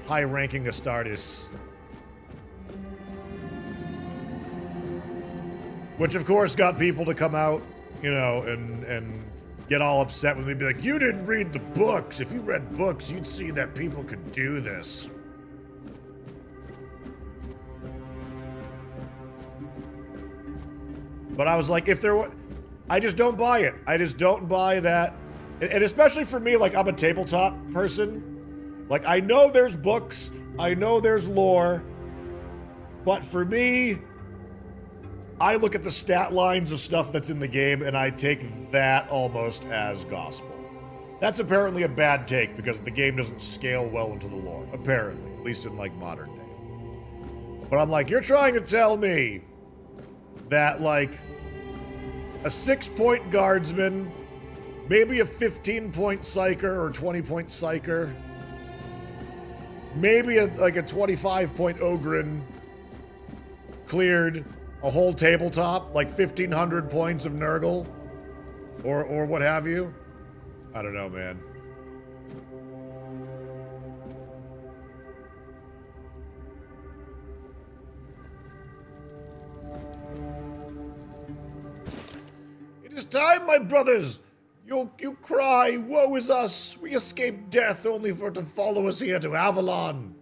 high-ranking Astartes. Which, of course, got people to come out, you know, and get all upset with me, be like, you didn't read the books. If you read books, you'd see that people could do this. But I was like, if there were... I just don't buy it. I just don't buy that. And especially for me, like, I'm a tabletop person. Like, I know there's books. I know there's lore. But for me, I look at the stat lines of stuff that's in the game, and I take that almost as gospel. That's apparently a bad take, because the game doesn't scale well into the lore. Apparently. At least in, like, modern day. But I'm like, you're trying to tell me that, like, a 6-point guardsman, maybe a 15-point psyker or 20-point psyker, maybe like a 25-point Ogren cleared a whole tabletop, like 1,500 points of Nurgle, or what have you? I don't know, man. It is time, my brothers! You cry, woe is us! We escaped death only for it to follow us here to Avalon.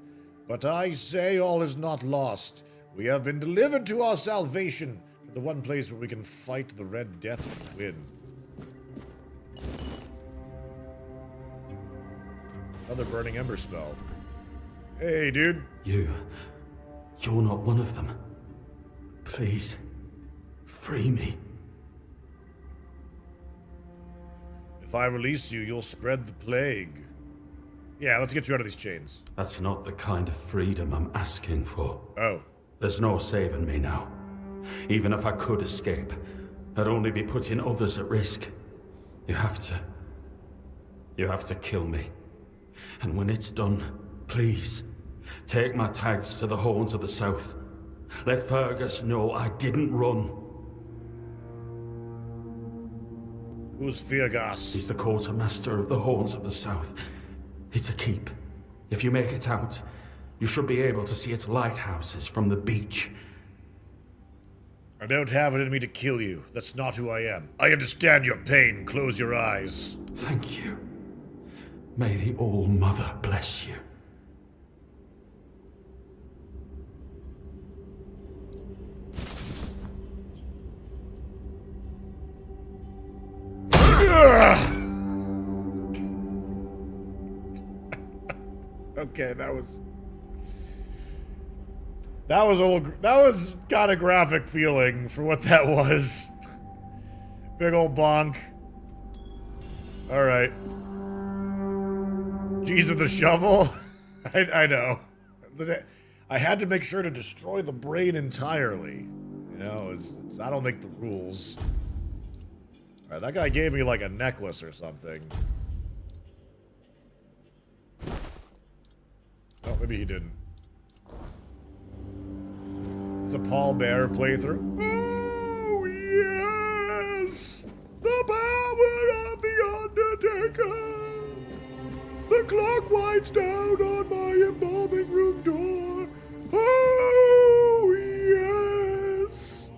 But I say all is not lost. We have been delivered to our salvation, to the one place where we can fight the Red Death and win. Another Burning Ember spell. Hey, dude. You're not one of them. Please, free me. If I release you, you'll spread the plague. Yeah, let's get you out of these chains. That's not the kind of freedom I'm asking for. Oh. There's no saving me now. Even if I could escape, I'd only be putting others at risk. You have to kill me. And when it's done, please, take my tags to the Horns of the South. Let Fergus know I didn't run. Who's Fergus? He's the quartermaster of the Horns of the South. It's a keep. If you make it out, you should be able to see its lighthouses from the beach. I don't have it in me to kill you. That's not who I am. I understand your pain. Close your eyes. Thank you. May the All-Mother bless you. Okay, that was kind of graphic feeling for what that was. Big old bonk. All right. G's with the shovel. I know. I had to make sure to destroy the brain entirely. You know, I don't make the rules. All right, that guy gave me like a necklace or something. maybe he didn't. It's a Paul Bear playthrough. Oh, yes! The power of the Undertaker! The clock winds down on my embalming room door. Oh, yes!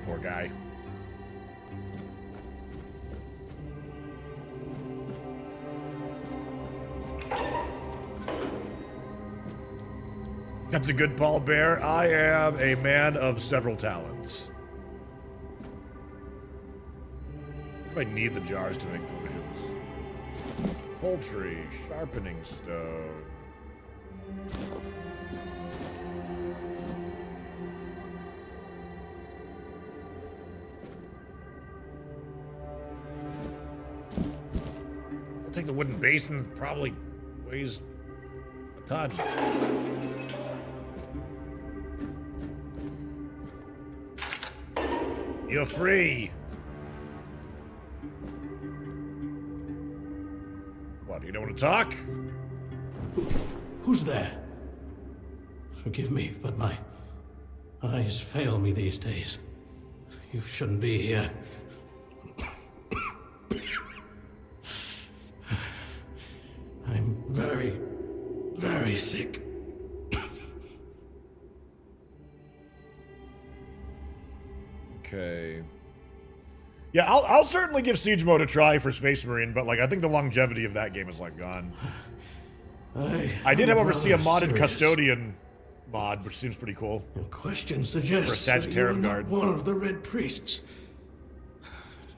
Poor guy. That's a good Paul Bear. I am a man of several talents. I need the jars to make potions. Poultry, sharpening stone. I'll take the wooden basin, probably weighs a ton. You're free. What, you don't want to talk? Who's there? Forgive me, but my eyes fail me these days. You shouldn't be here. I'm very, very sick. Okay. Yeah, I'll certainly give Siege Mode a try for Space Marine, but like I think the longevity of that game is like gone. I did however see a modded serious. Custodian mod, which seems pretty cool. Your question suggests For a that you are Sagittarium not guard. one of the Red Priests.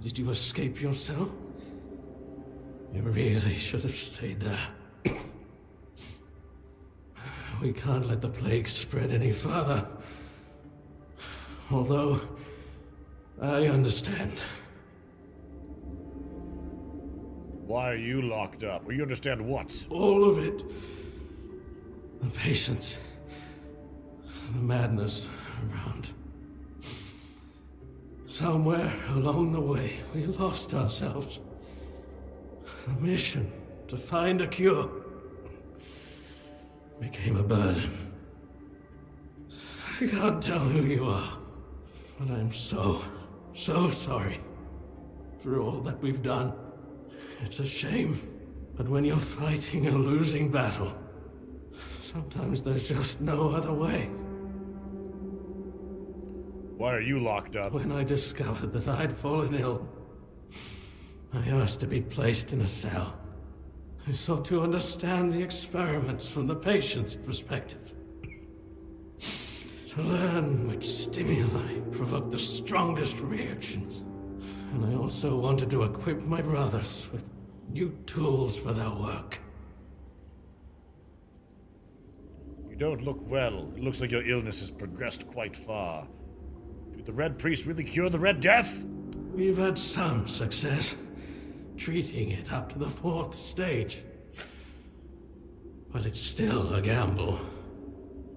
Did you escape yourself? You really should have stayed there. We can't let the plague spread any further. Although, I understand. Why are you locked up? Well, you understand what? All of it. The patience. The madness around. Somewhere along the way, we lost ourselves. The mission to find a cure became a burden. I can't tell who you are, but I'm so sorry for all that we've done. It's a shame, but when you're fighting a losing battle, sometimes there's just no other way. Why are you locked up? When I discovered that I'd fallen ill, I asked to be placed in a cell. I sought to understand the experiments from the patient's perspective. To learn which stimuli provoke the strongest reactions. And I also wanted to equip my brothers with new tools for their work. You don't look well. It looks like your illness has progressed quite far. Did the Red Priest really cure the Red Death? We've had some success, treating it up to the 4th stage. But it's still a gamble.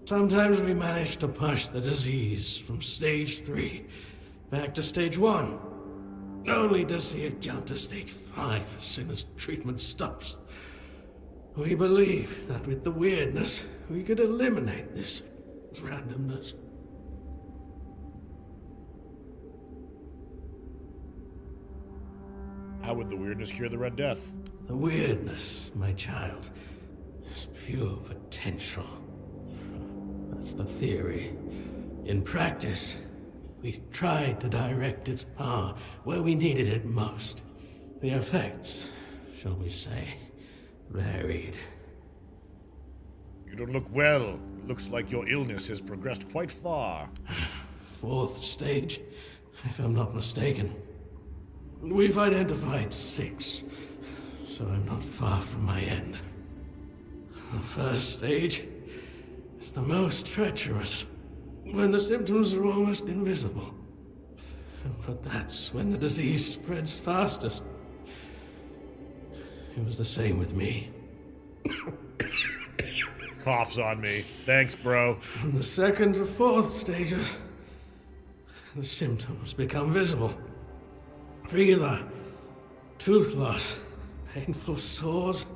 Sometimes we manage to push the disease from stage 3 back to stage 1, only to see it jump to stage 5 as soon as treatment stops. We believe that with the weirdness, we could eliminate this randomness. How would the weirdness cure the Red Death? The weirdness, my child, is pure potential. That's the theory. In practice, we tried to direct its power where we needed it most. The effects, shall we say, varied. You don't look well. It looks like your illness has progressed quite far. 4th stage, if I'm not mistaken. We've identified 6, so I'm not far from my end. The 1st stage is the most treacherous, when the symptoms are almost invisible. But that's when the disease spreads fastest. It was the same with me. Coughs on me. Thanks, bro. From the second to fourth stages, the symptoms become visible. Fever, tooth loss, painful sores,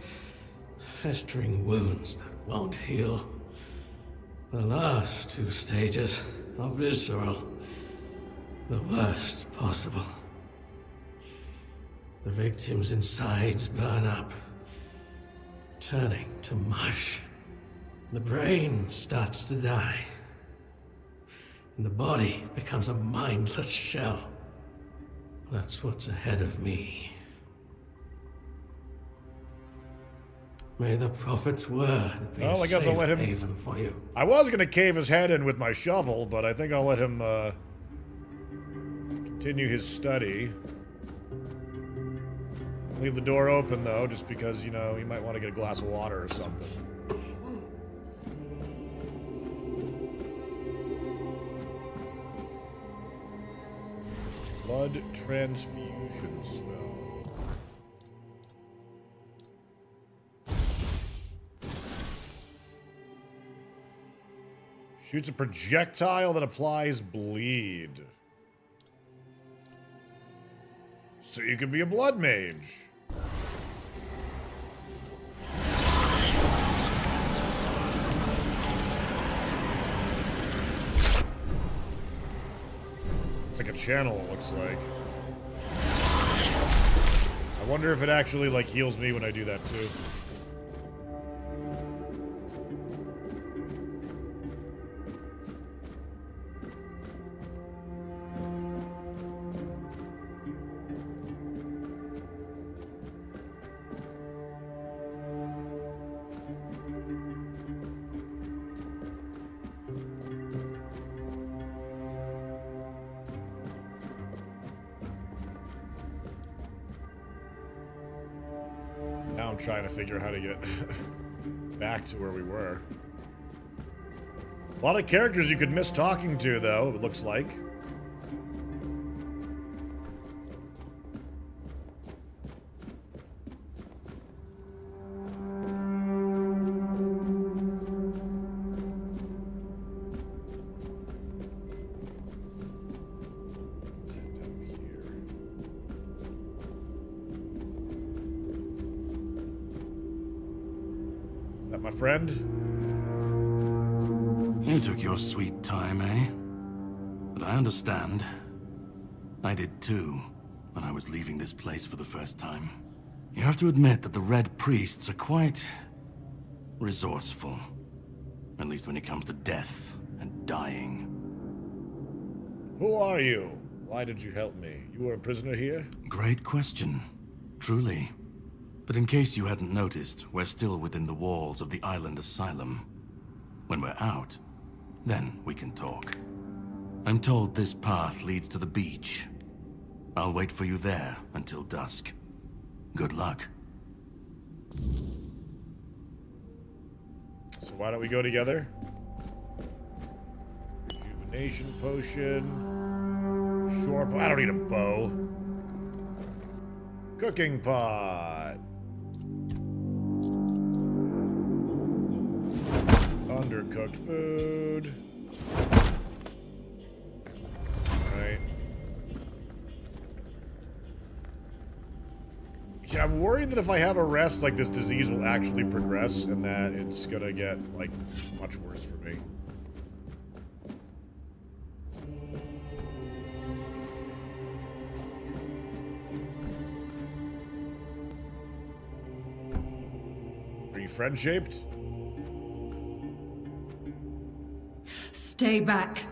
festering wounds that won't heal. The last two stages are visceral, the worst possible. The victim's insides burn up, turning to mush. The brain starts to die, and the body becomes a mindless shell. That's what's ahead of me. May the prophet's word be Well, I guess I'll let him. haven for you. I was gonna cave his head in with my shovel, but I think I'll let him continue his study. Leave the door open though, just because, you know, he might want to get a glass of water or something. Blood transfusion spell. Shoots a projectile that applies bleed. So you can be a blood mage. It's like a channel, it looks like. I wonder if it actually, like, heals me when I do that, too. Now I'm trying to figure out how to get back to where we were. A lot of characters you could miss talking to, though, it looks like. My friend? You took your sweet time, eh? But I understand. I did too, when I was leaving this place for the first time. You have to admit that the Red Priests are quite resourceful. At least when it comes to death and dying. Who are you? Why did you help me? You were a prisoner here? Great question. Truly. But in case you hadn't noticed, we're still within the walls of the island asylum. When we're out, then we can talk. I'm told this path leads to the beach. I'll wait for you there until dusk. Good luck. So why don't we go together? Rejuvenation potion. Shore I don't need a bow. Cooking pot. Undercooked food. Alright. Yeah, I'm worried that if I have a rest, like, this disease will actually progress and that it's gonna get, like, much worse for me. Are you friend-shaped? Stay back.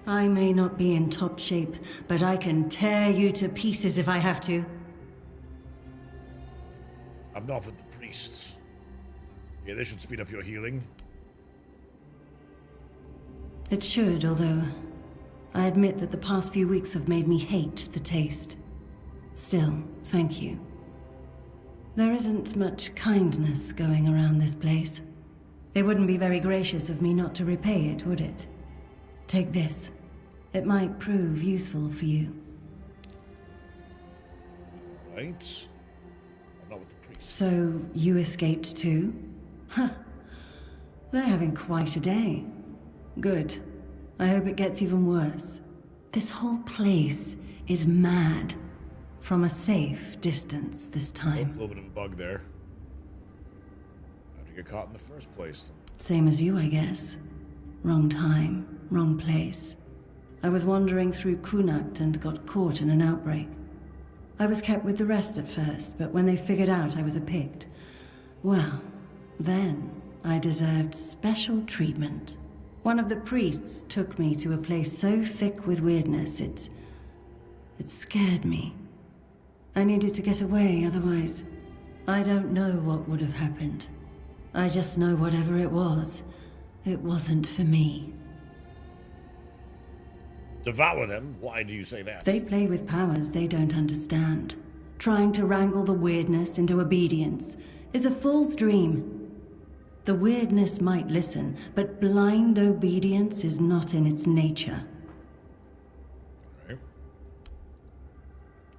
I may not be in top shape, but I can tear you to pieces if I have to. I'm not with the priests. Yeah, they should speed up your healing. It should, although I admit that the past few weeks have made me hate the taste. Still, thank you. There isn't much kindness going around this place. It wouldn't be very gracious of me not to repay it, would it? Take this. It might prove useful for you. Right. I'm not with the priests. So, you escaped too? Huh. They're having quite a day. Good. I hope it gets even worse. This whole place is mad. From a safe distance this A time. little bit of a bug there. How'd you get caught in the first place? Same as you, I guess. Wrong time, wrong place. I was wandering through Kunakt and got caught in an outbreak. I was kept with the rest at first, but when they figured out I was a Pict, well, then I deserved special treatment. One of the priests took me to a place so thick with weirdness, it scared me. I needed to get away, otherwise, I don't know what would have happened. I just know whatever it wasn't for me. Devour them? Why do you say that? They play with powers they don't understand. Trying to wrangle the weirdness into obedience is a fool's dream. The weirdness might listen, but blind obedience is not in its nature. Okay.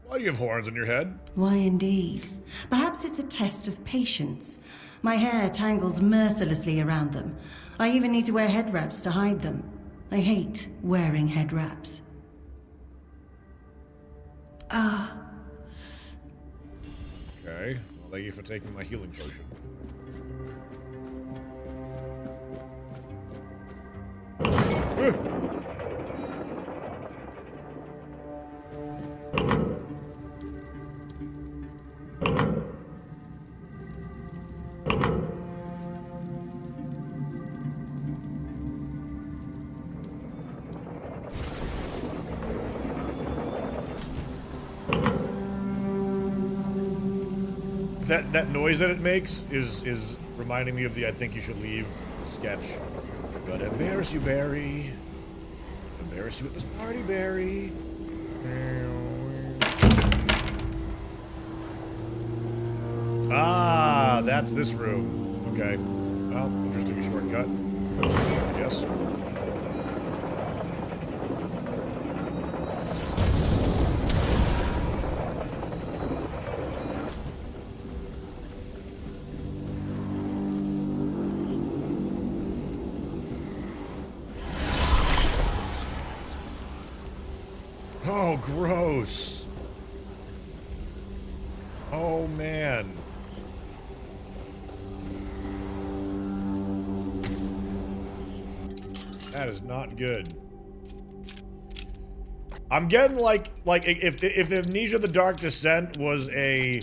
Why do you have horns on your head? Why indeed? Perhaps it's a test of patience. My hair tangles mercilessly around them. I even need to wear head wraps to hide them. I hate wearing head wraps. Okay. Well, thank you for taking my healing potion. That noise that it makes is reminding me of the I think you should leave sketch. But embarrass you, Barry. Embarrass you at this party, Barry. Ah, that's this room. Okay. Well, interesting shortcut. Yes. Oh, gross. Oh, man. That is not good. I'm getting like if Amnesia: The Dark Descent was a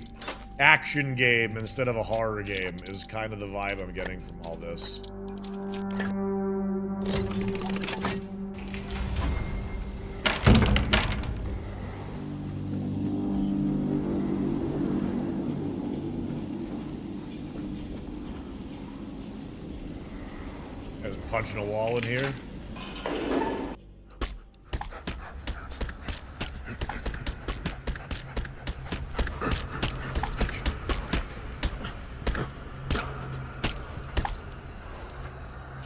action game instead of a horror game is kind of the vibe I'm getting from all this. I was punching a wall in here.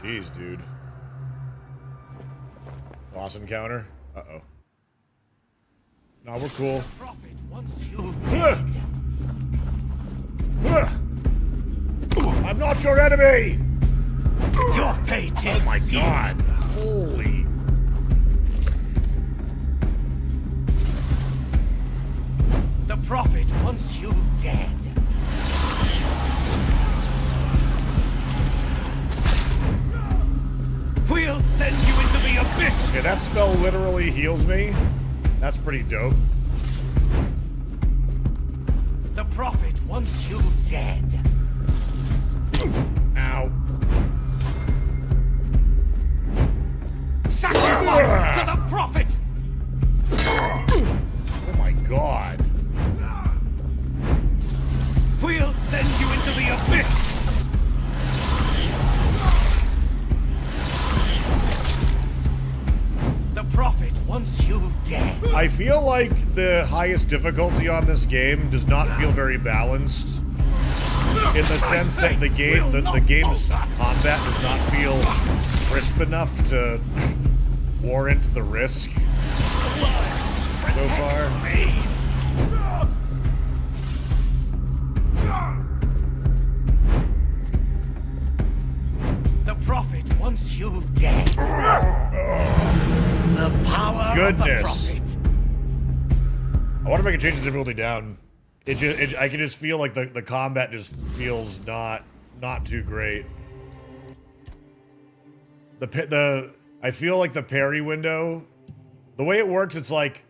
Jeez, dude. Boss encounter? Uh-oh. No, we're cool. I'm not your enemy! Your fate is Oh my god. Holy. The Prophet wants you dead. We'll send you into the abyss! Okay, that spell literally heals me. That's pretty dope. The Prophet wants you dead. Ow. Sacrifice to the Prophet! Oh my god. We'll send you into the abyss! The Prophet wants you dead. I feel like the highest difficulty on this game does not feel very balanced. In the sense that the game's combat does not feel crisp enough to warrant the risk so far. The goodness. I wonder if I can change the difficulty down. I can just feel like the combat just feels not too great. I feel like the parry window, the way it works, it's like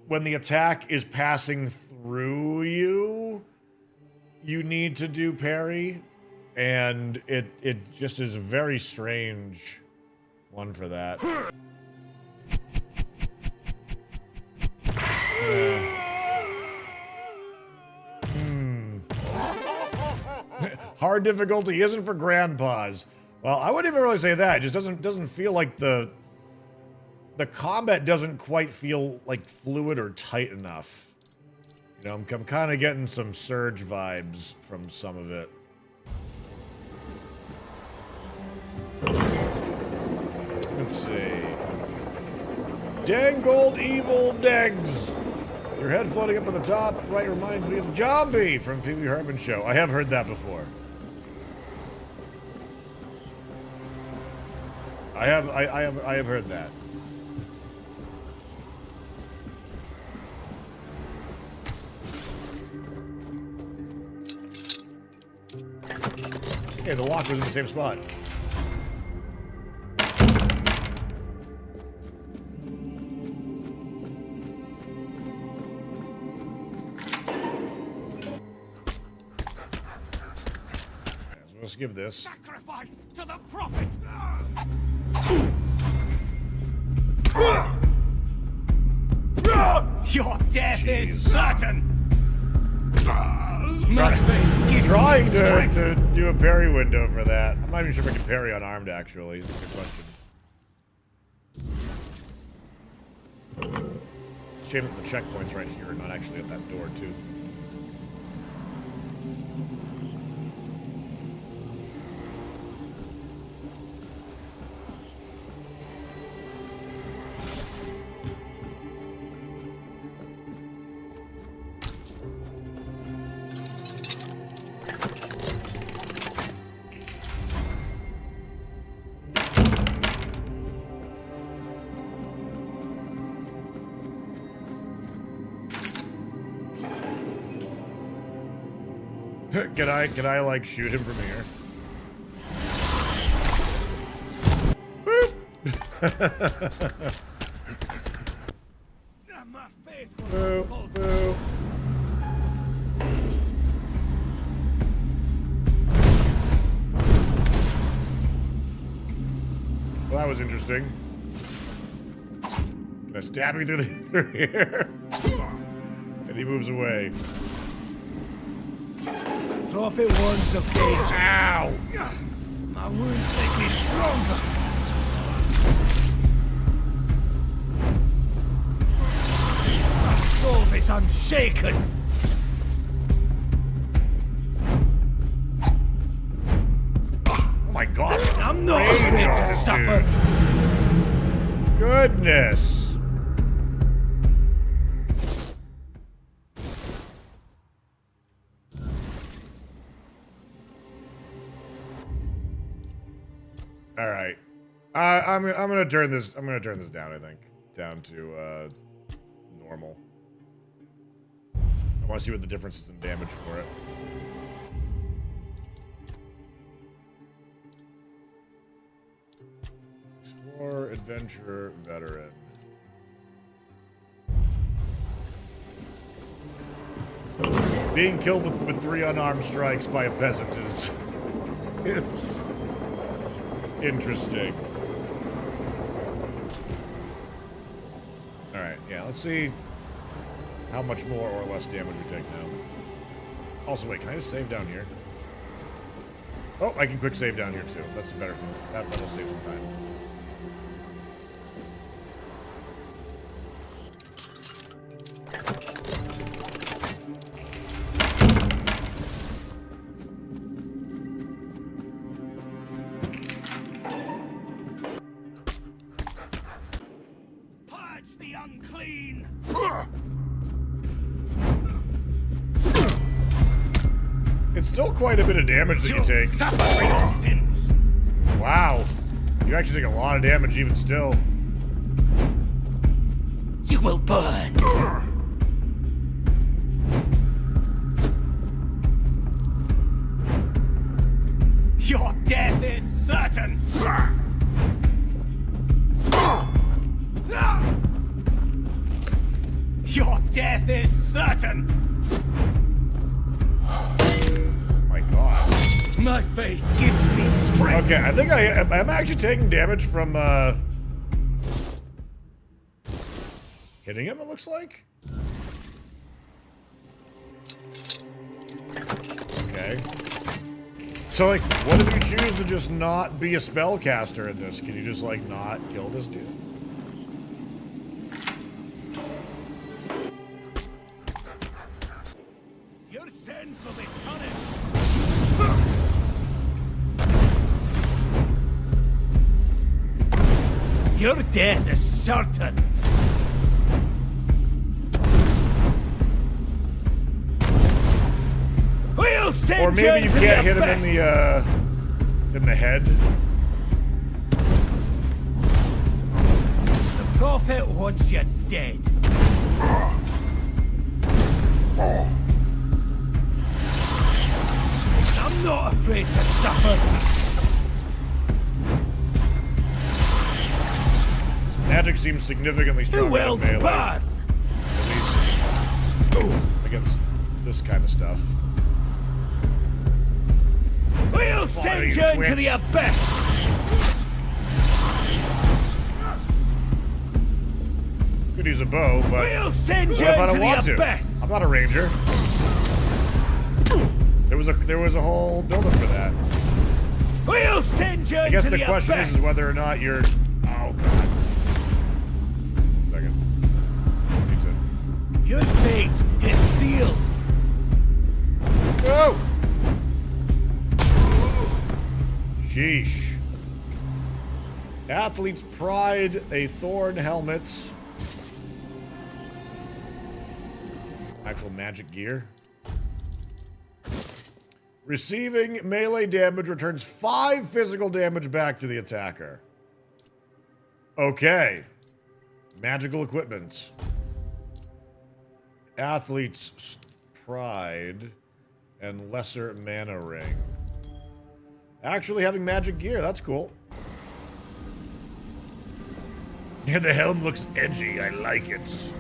when the attack is passing through you, you need to do parry, and it just is a very strange one for that. Hard difficulty isn't for grandpas. Well, I wouldn't even really say that. It just doesn't feel like the combat doesn't quite feel like fluid or tight enough. You know, I'm kind of getting some Surge vibes from some of it. Let's see. Dangled evil degs. Your head floating up at the top right reminds me of Zombie from Pee Wee Herman Show. I have heard that before. I have heard that. Hey, the lock was in the same spot. Let's give this. Sacrifice to the prophet! Your death is certain! Trying to do a parry window for that. I'm not even sure if I can parry unarmed, actually. That's a good question. Shame that the checkpoint's right here, not actually at that door, too. Can I like shoot him from here? Boop. Boop, boop. Well, that was interesting. Can I stab me through here? And he moves away. Prophet warns of danger. Ow! My wounds make me stronger. My soul is unshaken. Oh my god! I'm not afraid to suffer. Goodness! All right, I'm gonna turn this. I'm gonna turn this down. I think down to normal. I want to see what the difference is in damage for it. Explorer, adventurer, veteran. Being killed with 3 unarmed strikes by a peasant is interesting. Alright, yeah, let's see how much more or less damage we take now. Also, wait, can I just save down here? Oh, I can quick save down here too. That's a better thing. That will save some time. It's still quite a bit of damage that you take. Suffer for your sins. Wow. You actually take a lot of damage even still. will burn. Your death is certain. Your death is certain. My God. My faith gives me strength. Okay, I think I'm actually taking damage from hitting him, it looks like. Okay. So, like, what if you choose to just not be a spellcaster in this? Can you just, like, not kill this dude? Your sins will be punished. Your death is certain. We'll send Or maybe you to can't the hit him in the head. The prophet wants you dead. I'm not afraid to suffer. Magic seems significantly Who stronger will than melee. burn? At least against this kind of stuff. We'll send you into the abyss. Could use a bow, but We'll send what you if I into don't want the to? abyss. I'm not a ranger. There was a whole build-up for that. We'll send you I guess into the question abyss. is whether or not you're. Oh God. Second. Your fate is sealed. Whoa! Sheesh. Athlete's Pride, a thorn helmet. Actual magic gear. Receiving melee damage returns 5 physical damage back to the attacker. Okay. Magical equipment. Athlete's Pride and lesser mana ring. Actually having magic gear, that's cool. Yeah, the helm looks edgy, I like it.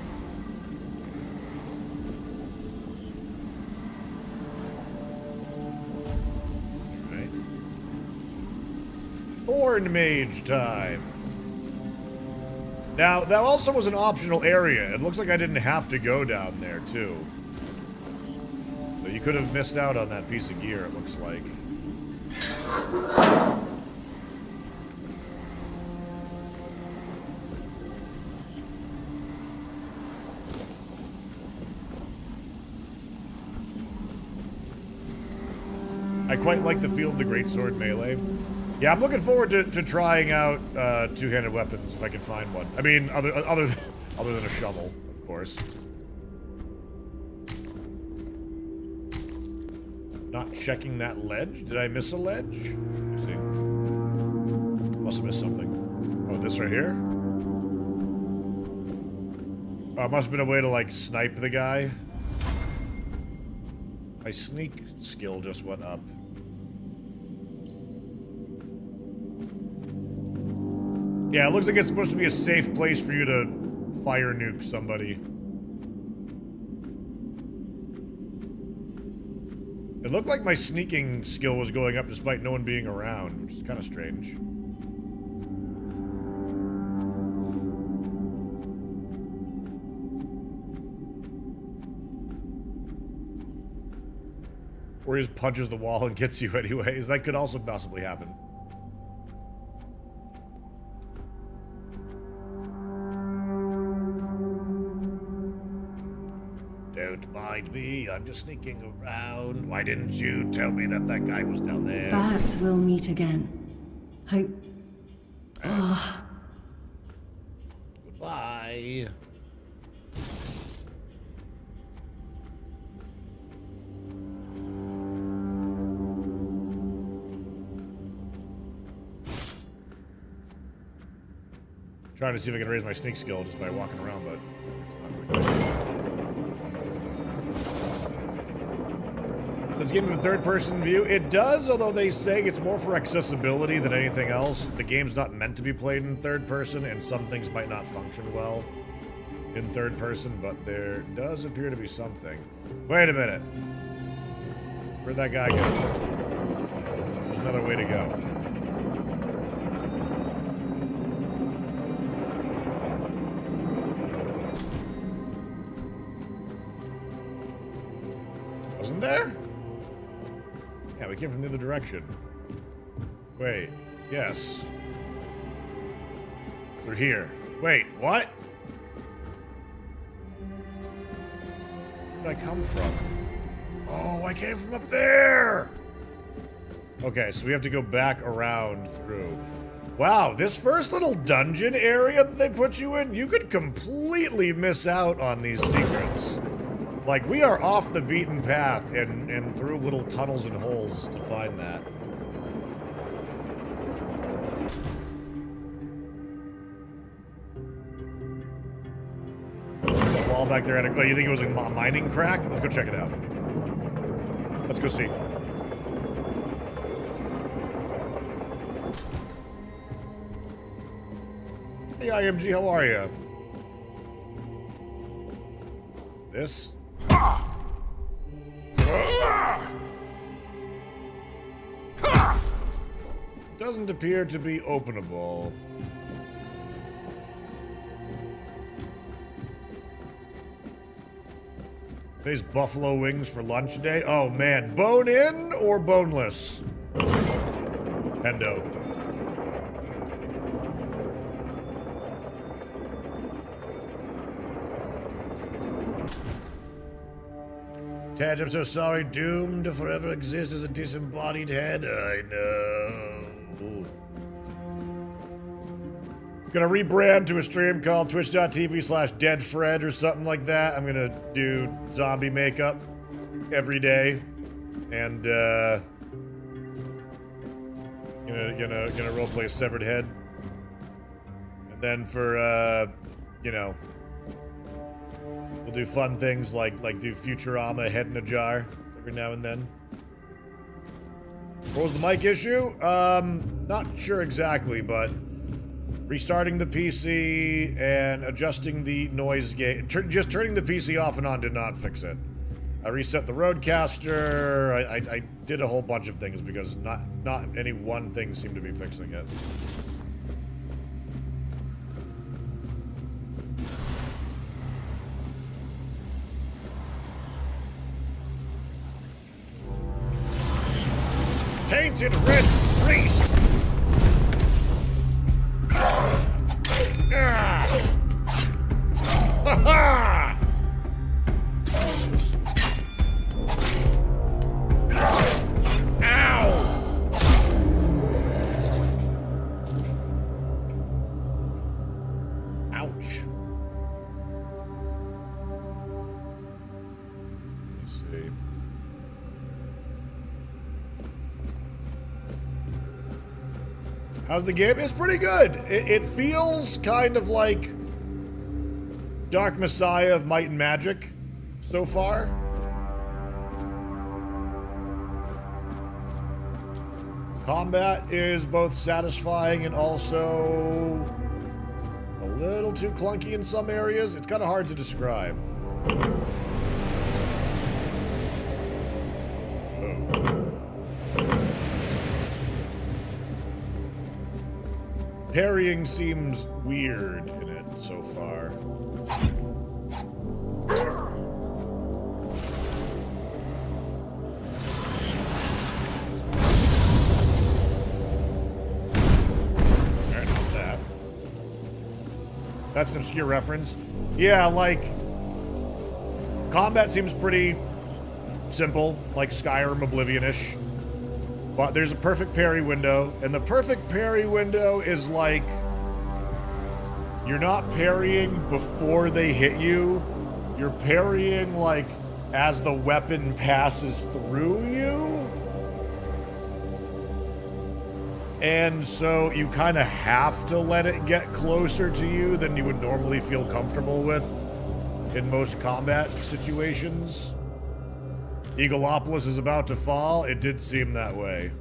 Right. Thorn Mage time. Now, that also was an optional area. It looks like I didn't have to go down there, too. So you could have missed out on that piece of gear, it looks like. I quite like the feel of the greatsword melee. Yeah, I'm looking forward to trying out two-handed weapons if I can find one. I mean, other than a shovel, of course. Not checking that ledge. Did I miss a ledge? Let me see. Must have missed something. Oh, this right here? Oh, it must have been a way to, like, snipe the guy. My sneak skill just went up. Yeah, it looks like it's supposed to be a safe place for you to fire nuke somebody. It looked like my sneaking skill was going up despite no one being around, which is kind of strange. Or he just punches the wall and gets you anyways. That could also possibly happen. Don't mind me, I'm just sneaking around. Why didn't you tell me that that guy was down there? Perhaps we'll meet again. Hope. Goodbye. Trying to see if I can raise my sneak skill just by walking around, but This game have a third-person view? It does, although they say it's more for accessibility than anything else. The game's not meant to be played in third person, and some things might not function well in third person, but there does appear to be something. Wait a minute. Where'd that guy go? There's another way to go. Wasn't there? Yeah, we came from the other direction. Wait, yes. We're here. Wait, what? Where did I come from? Oh, I came from up there! Okay, so we have to go back around through. Wow, this first little dungeon area that they put you in, you could completely miss out on these secrets. Like, we are off the beaten path and through little tunnels and holes to find that. That wall back there, oh, you think it was a mining crack? Let's go check it out. Let's go see. Hey, IMG, how are you? This? Doesn't appear to be openable. Today's buffalo wings for lunch day. Oh man, bone in or boneless? Hendo. Tad, I'm so sorry. Doomed to forever exist as a disembodied head. I know. Gonna rebrand to a stream called twitch.tv/deadfred or something like that. I'm gonna do zombie makeup every day. And, gonna roleplay a severed head. And then for, you know, we'll do fun things like do Futurama head in a jar every now and then. What was the mic issue? Not sure exactly, but restarting the PC and adjusting the noise gate. Just turning the PC off and on did not fix it. I reset the Rodecaster. I did a whole bunch of things because not any one thing seemed to be fixing it. Tainted red priest! Ah! Ha ha! Ow! Ouch. Let's see. How's the game? It's pretty good. It feels kind of like Dark Messiah of Might and Magic so far. Combat is both satisfying and also a little too clunky in some areas. It's kind of hard to describe. Parrying seems weird in it so far. Alright, not that. That's an obscure reference. Yeah, like, combat seems pretty simple, like Skyrim Oblivion-ish. But there's a perfect parry window, and the perfect parry window is like, you're not parrying before they hit you, you're parrying like as the weapon passes through you. And so you kind of have to let it get closer to you than you would normally feel comfortable with in most combat situations. Eagleopolis is about to fall. It did seem that way.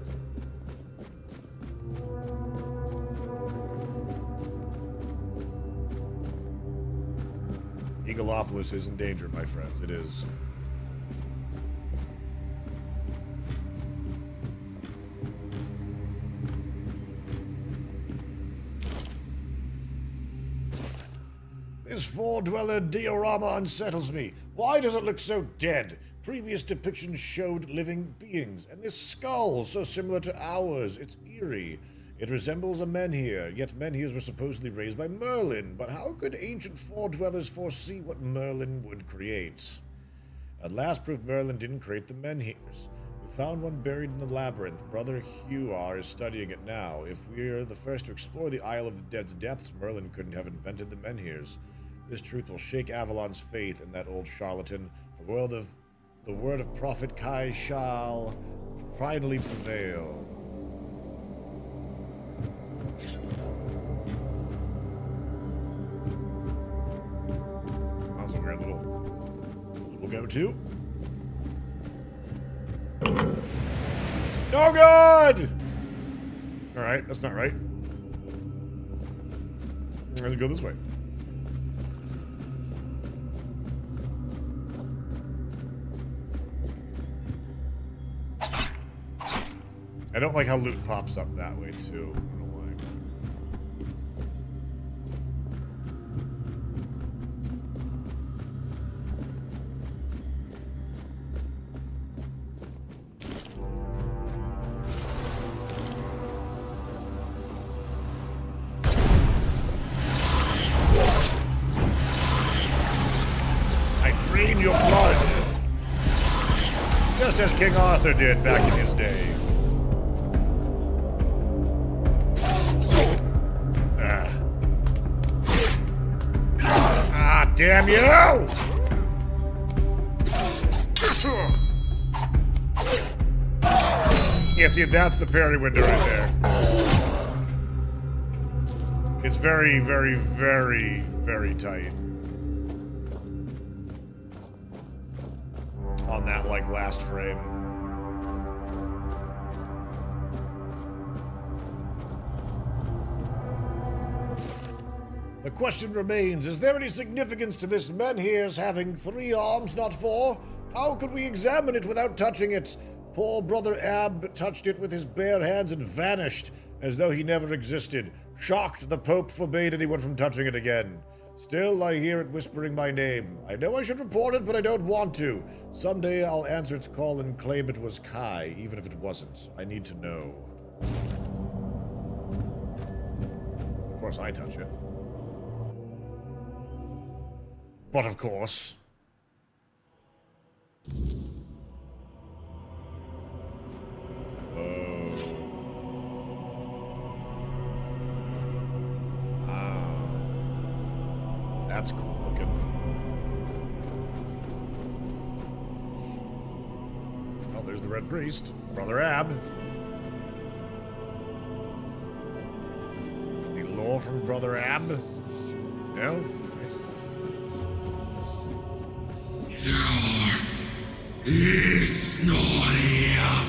Eagleopolis is in danger, my friends. It is. This four-dweller diorama unsettles me. Why does it look so dead? Previous depictions showed living beings, and this skull, so similar to ours, it's eerie. It resembles a menhir, yet menhirs were supposedly raised by Merlin, but how could ancient four-dwellers foresee what Merlin would create? At last proof Merlin didn't create the menhirs. We found one buried in the labyrinth. Brother Huar is studying it now. If we're the first to explore the Isle of the Dead's depths, Merlin couldn't have invented the menhirs. This truth will shake Avalon's faith in that old charlatan. The word of Prophet Kai shall finally prevail. That's a weird little go-to. No good! Alright, that's not right. I'm gonna go this way. I don't like how loot pops up that way, too. I don't know why. I drain your blood. Just as King Arthur did back in his day. Damn you! Yeah, see, that's the parry window right there. It's very, very, very, very tight. On that, like, last frame. The question remains, is there any significance to this menhir's having 3 arms, not 4? How could we examine it without touching it? Poor Brother Ab touched it with his bare hands and vanished, as though he never existed. Shocked, the Pope forbade anyone from touching it again. Still, I hear it whispering my name. I know I should report it, but I don't want to. Someday I'll answer its call and claim it was Kai, even if it wasn't. I need to know. Of course, I touch it. But of course. Oh. Ah. That's cool looking. Oh, there's the Red Priest. Brother Ab. Any lore from Brother Ab? No? It's not here.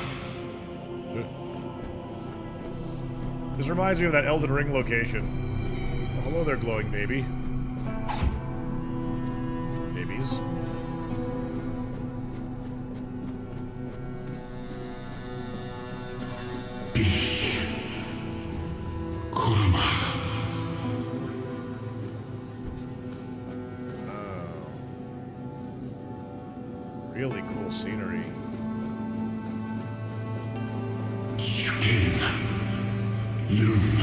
This reminds me of that Elden Ring location. Oh, hello there, glowing baby. Babies. Really cool scenery. Skin. Loom.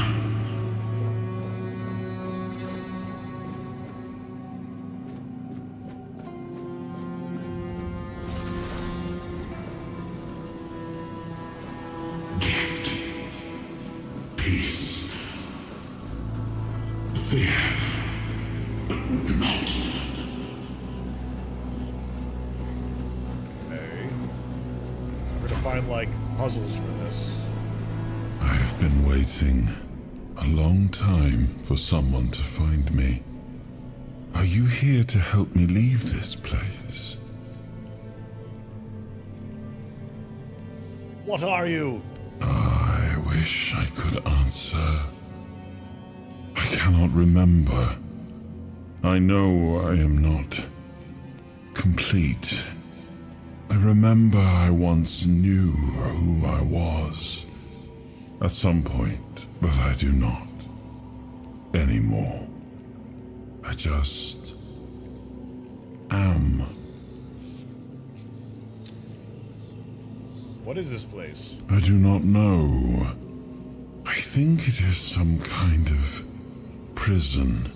Gift. Peace. Fear. Not. Find like puzzles for this. I've been waiting a long time for someone to find me. Are you here to help me leave this place? What are you? I wish I could answer. I cannot remember. I know I am not complete. I remember I once knew who I was at some point, but I do not anymore. I just am. What is this place? I do not know. I think it is some kind of prison,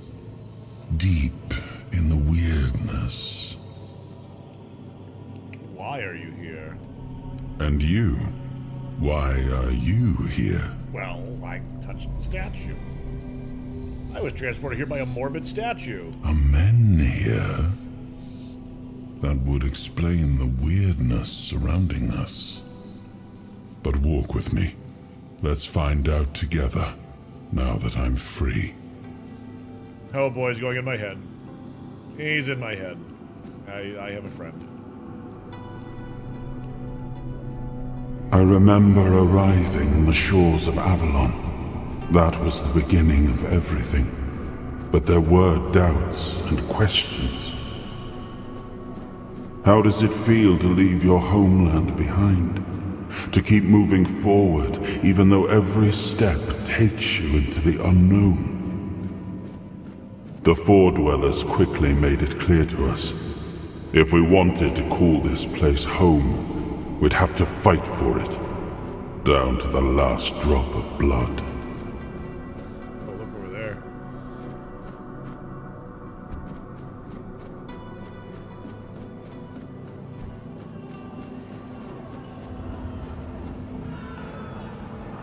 deep in the weirdness. Why are you here? And you? Why are you here? Well, I touched the statue. I was transported here by a morbid statue. Are men here? That would explain the weirdness surrounding us. But walk with me. Let's find out together, now that I'm free. Oh boy, he's going in my head. He's in my head. I have a friend. I remember arriving on the shores of Avalon. That was the beginning of everything. But there were doubts and questions. How does it feel to leave your homeland behind? To keep moving forward, even though every step takes you into the unknown? The Four Dwellers quickly made it clear to us. If we wanted to call this place home, we'd have to fight for it, down to the last drop of blood. Oh, look over there.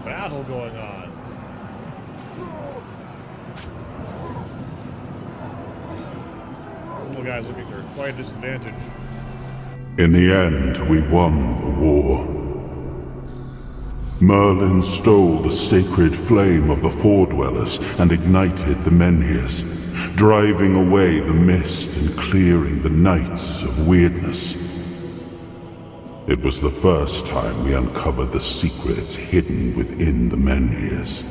Battle going on. Little guys looking at quite a disadvantage. In the end, we won the war. Merlin stole the sacred flame of the Four Dwellers and ignited the Menhirs, driving away the mist and clearing the nights of weirdness. It was the first time we uncovered the secrets hidden within the Menhirs.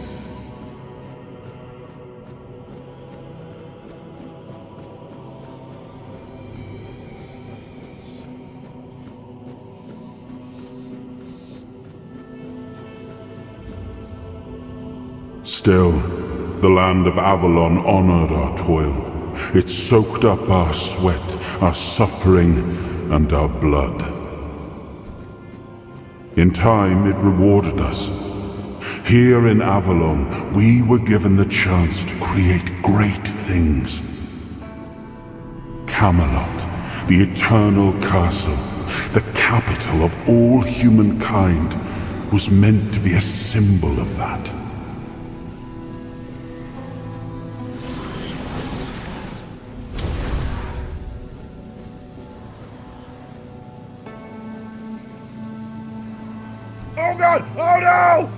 Still, the land of Avalon honored our toil. It soaked up our sweat, our suffering, and our blood. In time, it rewarded us. Here in Avalon, we were given the chance to create great things. Camelot, the eternal castle, the capital of all humankind, was meant to be a symbol of that. Oh god! Oh no!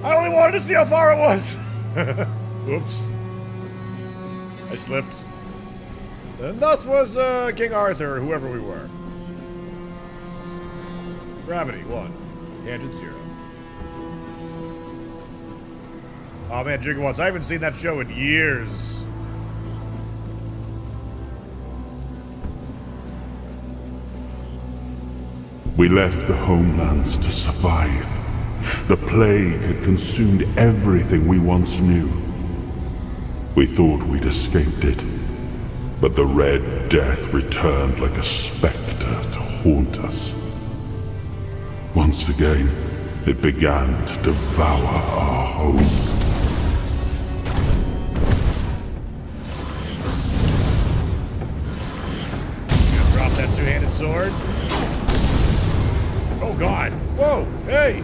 I only wanted to see how far it was! Oops. I slipped. And thus was King Arthur, or whoever we were. Gravity, 1. Tangent, 0. Oh man, Gigawatts, I haven't seen that show in years. We left the homelands to survive. The plague had consumed everything we once knew. We thought we'd escaped it, but the Red Death returned like a specter to haunt us. Once again, it began to devour our home. Drop that two-handed sword. Oh god! Whoa! Hey!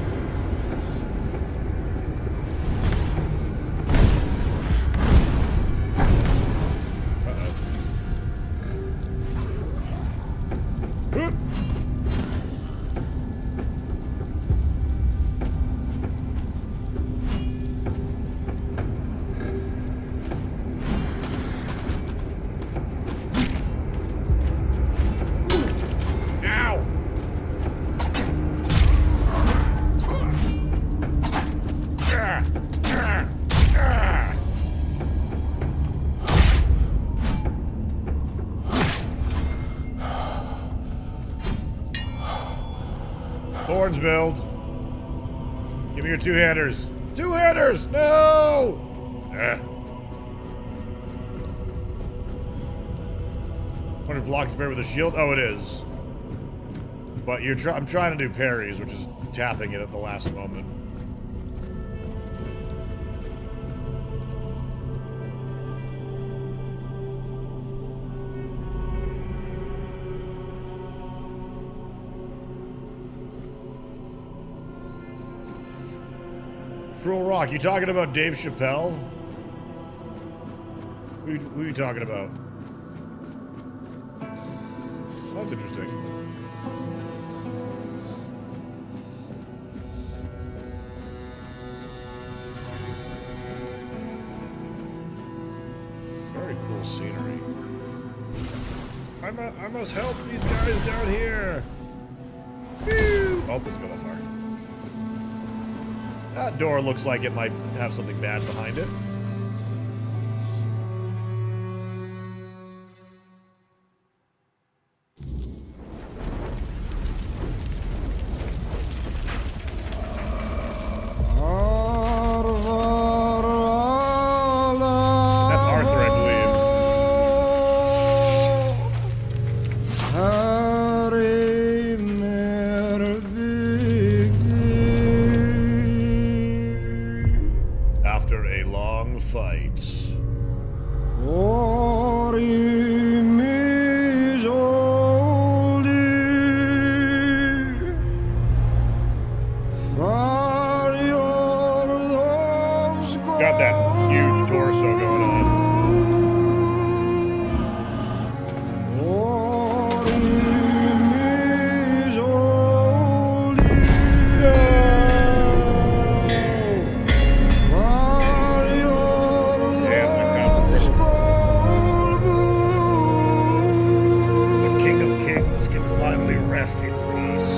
Thorns build. Give me your two-handers. Two-handers! No! Wonder if block is better with a shield? Oh, it is. But I'm trying to do parries, which is tapping it at the last moment. Cruel Rock, you talking about Dave Chappelle? Who are you talking about? That's interesting. Very cool scenery. I must help these guys down here. Woo! Oh, let's go that far. That door looks like it might have something bad behind it. Got that huge torso going on. The King of Kings can finally rest in peace.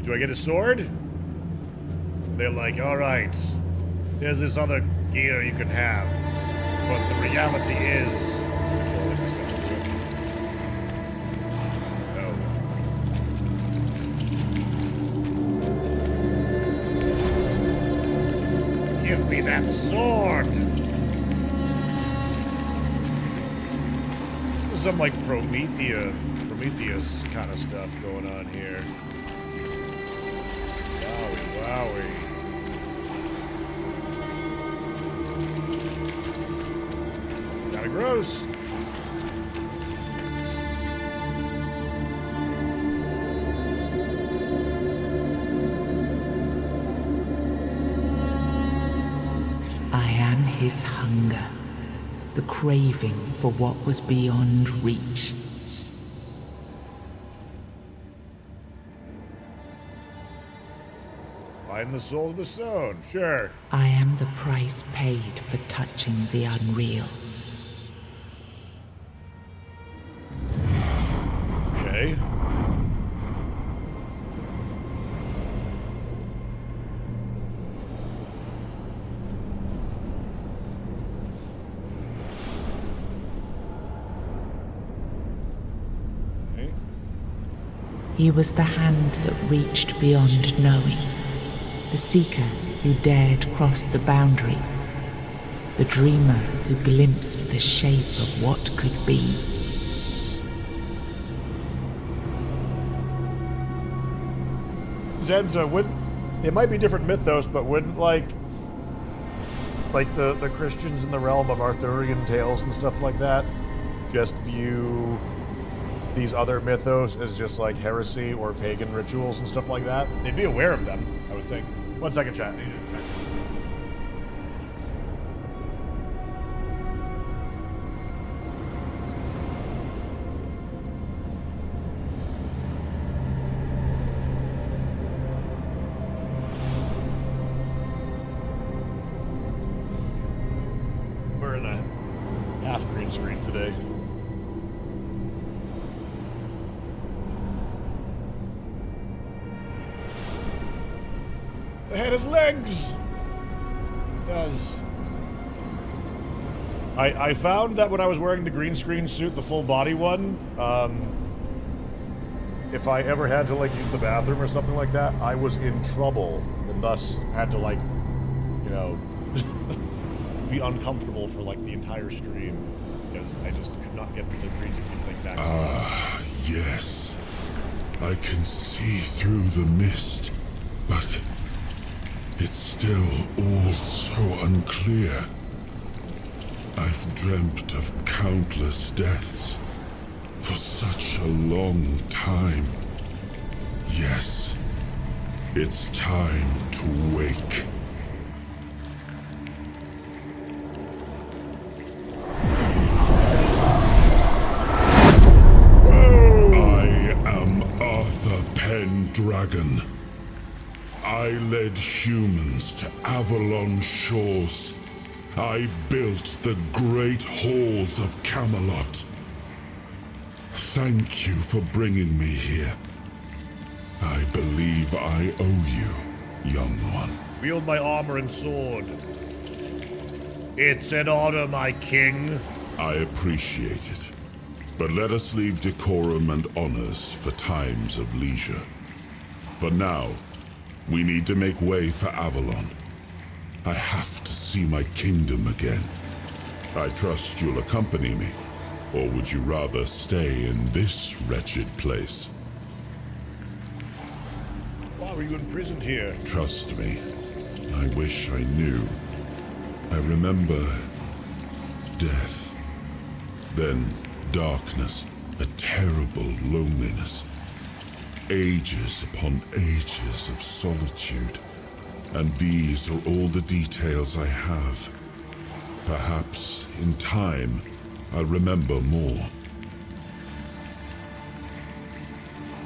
Do I get a sword? They're like, alright, there's this other gear you can have, but the reality is... No. Give me that sword! This is some like Prometheus kind of stuff going on here. Wowie. Kinda gross. I am his hunger, the craving for what was beyond reach. Find the soul of the stone, sure. I am the price paid for touching the unreal. Okay. He was the hand that reached beyond knowing. The seeker who dared cross the boundary. The dreamer who glimpsed the shape of what could be. Zenza, wouldn't... It might be different mythos, but wouldn't, like the Christians in the realm of Arthurian tales and stuff like that just view these other mythos as just, like, heresy or pagan rituals and stuff like that? They'd be aware of them, I would think. 1 second, chat. We're in a half green screen today. It had his legs! It does. I found that when I was wearing the green screen suit, the full body one, if I ever had to, like, use the bathroom or something like that, I was in trouble, and thus had to, like, you know, be uncomfortable for, like, the entire stream, because I just could not get the green screen thing back. Ah, yes. I can see through the mist, but it's still all so unclear. I've dreamt of countless deaths for such a long time. Yes, it's time to wake. I am Arthur Pendragon. I led humans to Avalon shores. I built the great halls of Camelot. Thank you for bringing me here. I believe I owe you, young one. Wield my armor and sword. It's an honor, my king. I appreciate it. But let us leave decorum and honors for times of leisure. For now, we need to make way for Avalon. I have to see my kingdom again. I trust you'll accompany me, or would you rather stay in this wretched place? Why were you imprisoned here? Trust me, I wish I knew. I remember death, then darkness, a terrible loneliness. Ages upon ages of solitude. And these are all the details I have. Perhaps, in time, I'll remember more.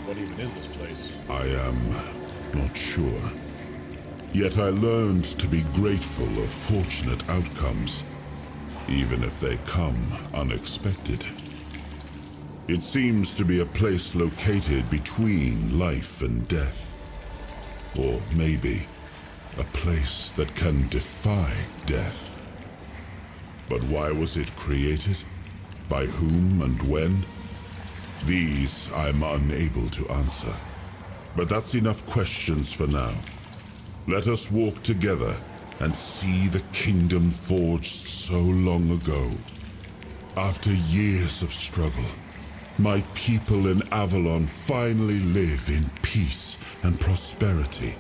What even is this place? I am not sure. Yet I learned to be grateful of fortunate outcomes, even if they come unexpected. It seems to be a place located between life and death. Or maybe a place that can defy death. But why was it created? By whom and when? These I'm unable to answer. But that's enough questions for now. Let us walk together and see the kingdom forged so long ago. After years of struggle, my people in Avalon finally live in peace and prosperity.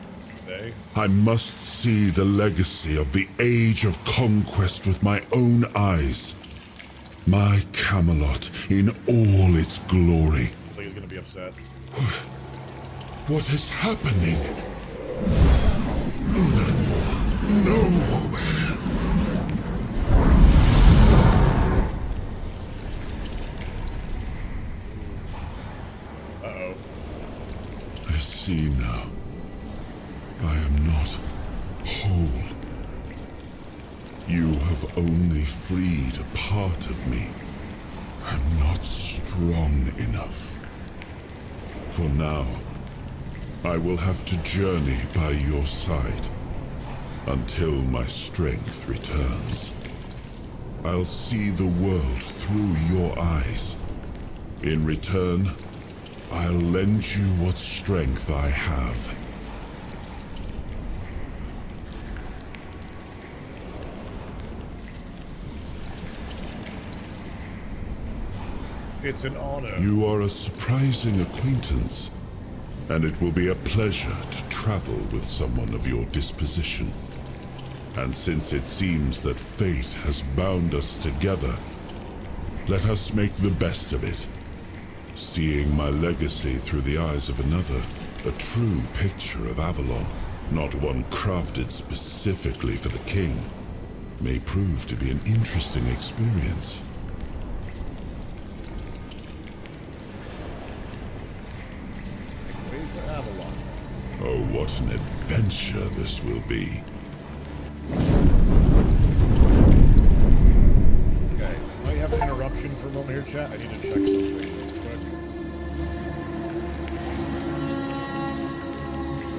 I must see the legacy of the Age of Conquest with my own eyes. My Camelot in all its glory. I think he's gonna be upset. What is happening? No! Uh-oh. I see now. I am not whole. You have only freed a part of me. I'm not strong enough. For now, I will have to journey by your side until my strength returns. I'll see the world through your eyes. In return, I'll lend you what strength I have. It's an honor. You are a surprising acquaintance, and it will be a pleasure to travel with someone of your disposition. And since it seems that fate has bound us together, let us make the best of it. Seeing my legacy through the eyes of another, a true picture of Avalon, not one crafted specifically for the king, may prove to be an interesting experience. Wait for Avalon. Oh, what an adventure this will be. Okay, might have an interruption for a moment here, chat. I need to check something real quick.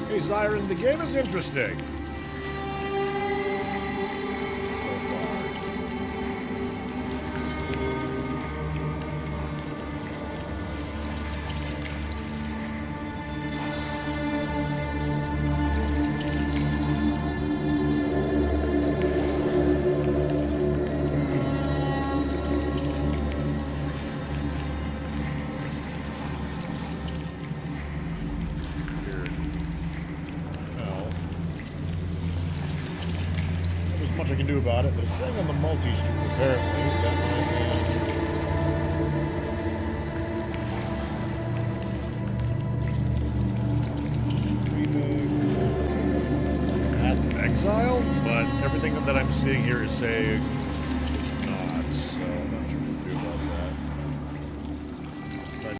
Hey, Zyron, the game is interesting. So far. Much I can do about it, but it's saying on the multi-stream apparently. That streaming Path of Exile, but everything that I'm seeing here is saying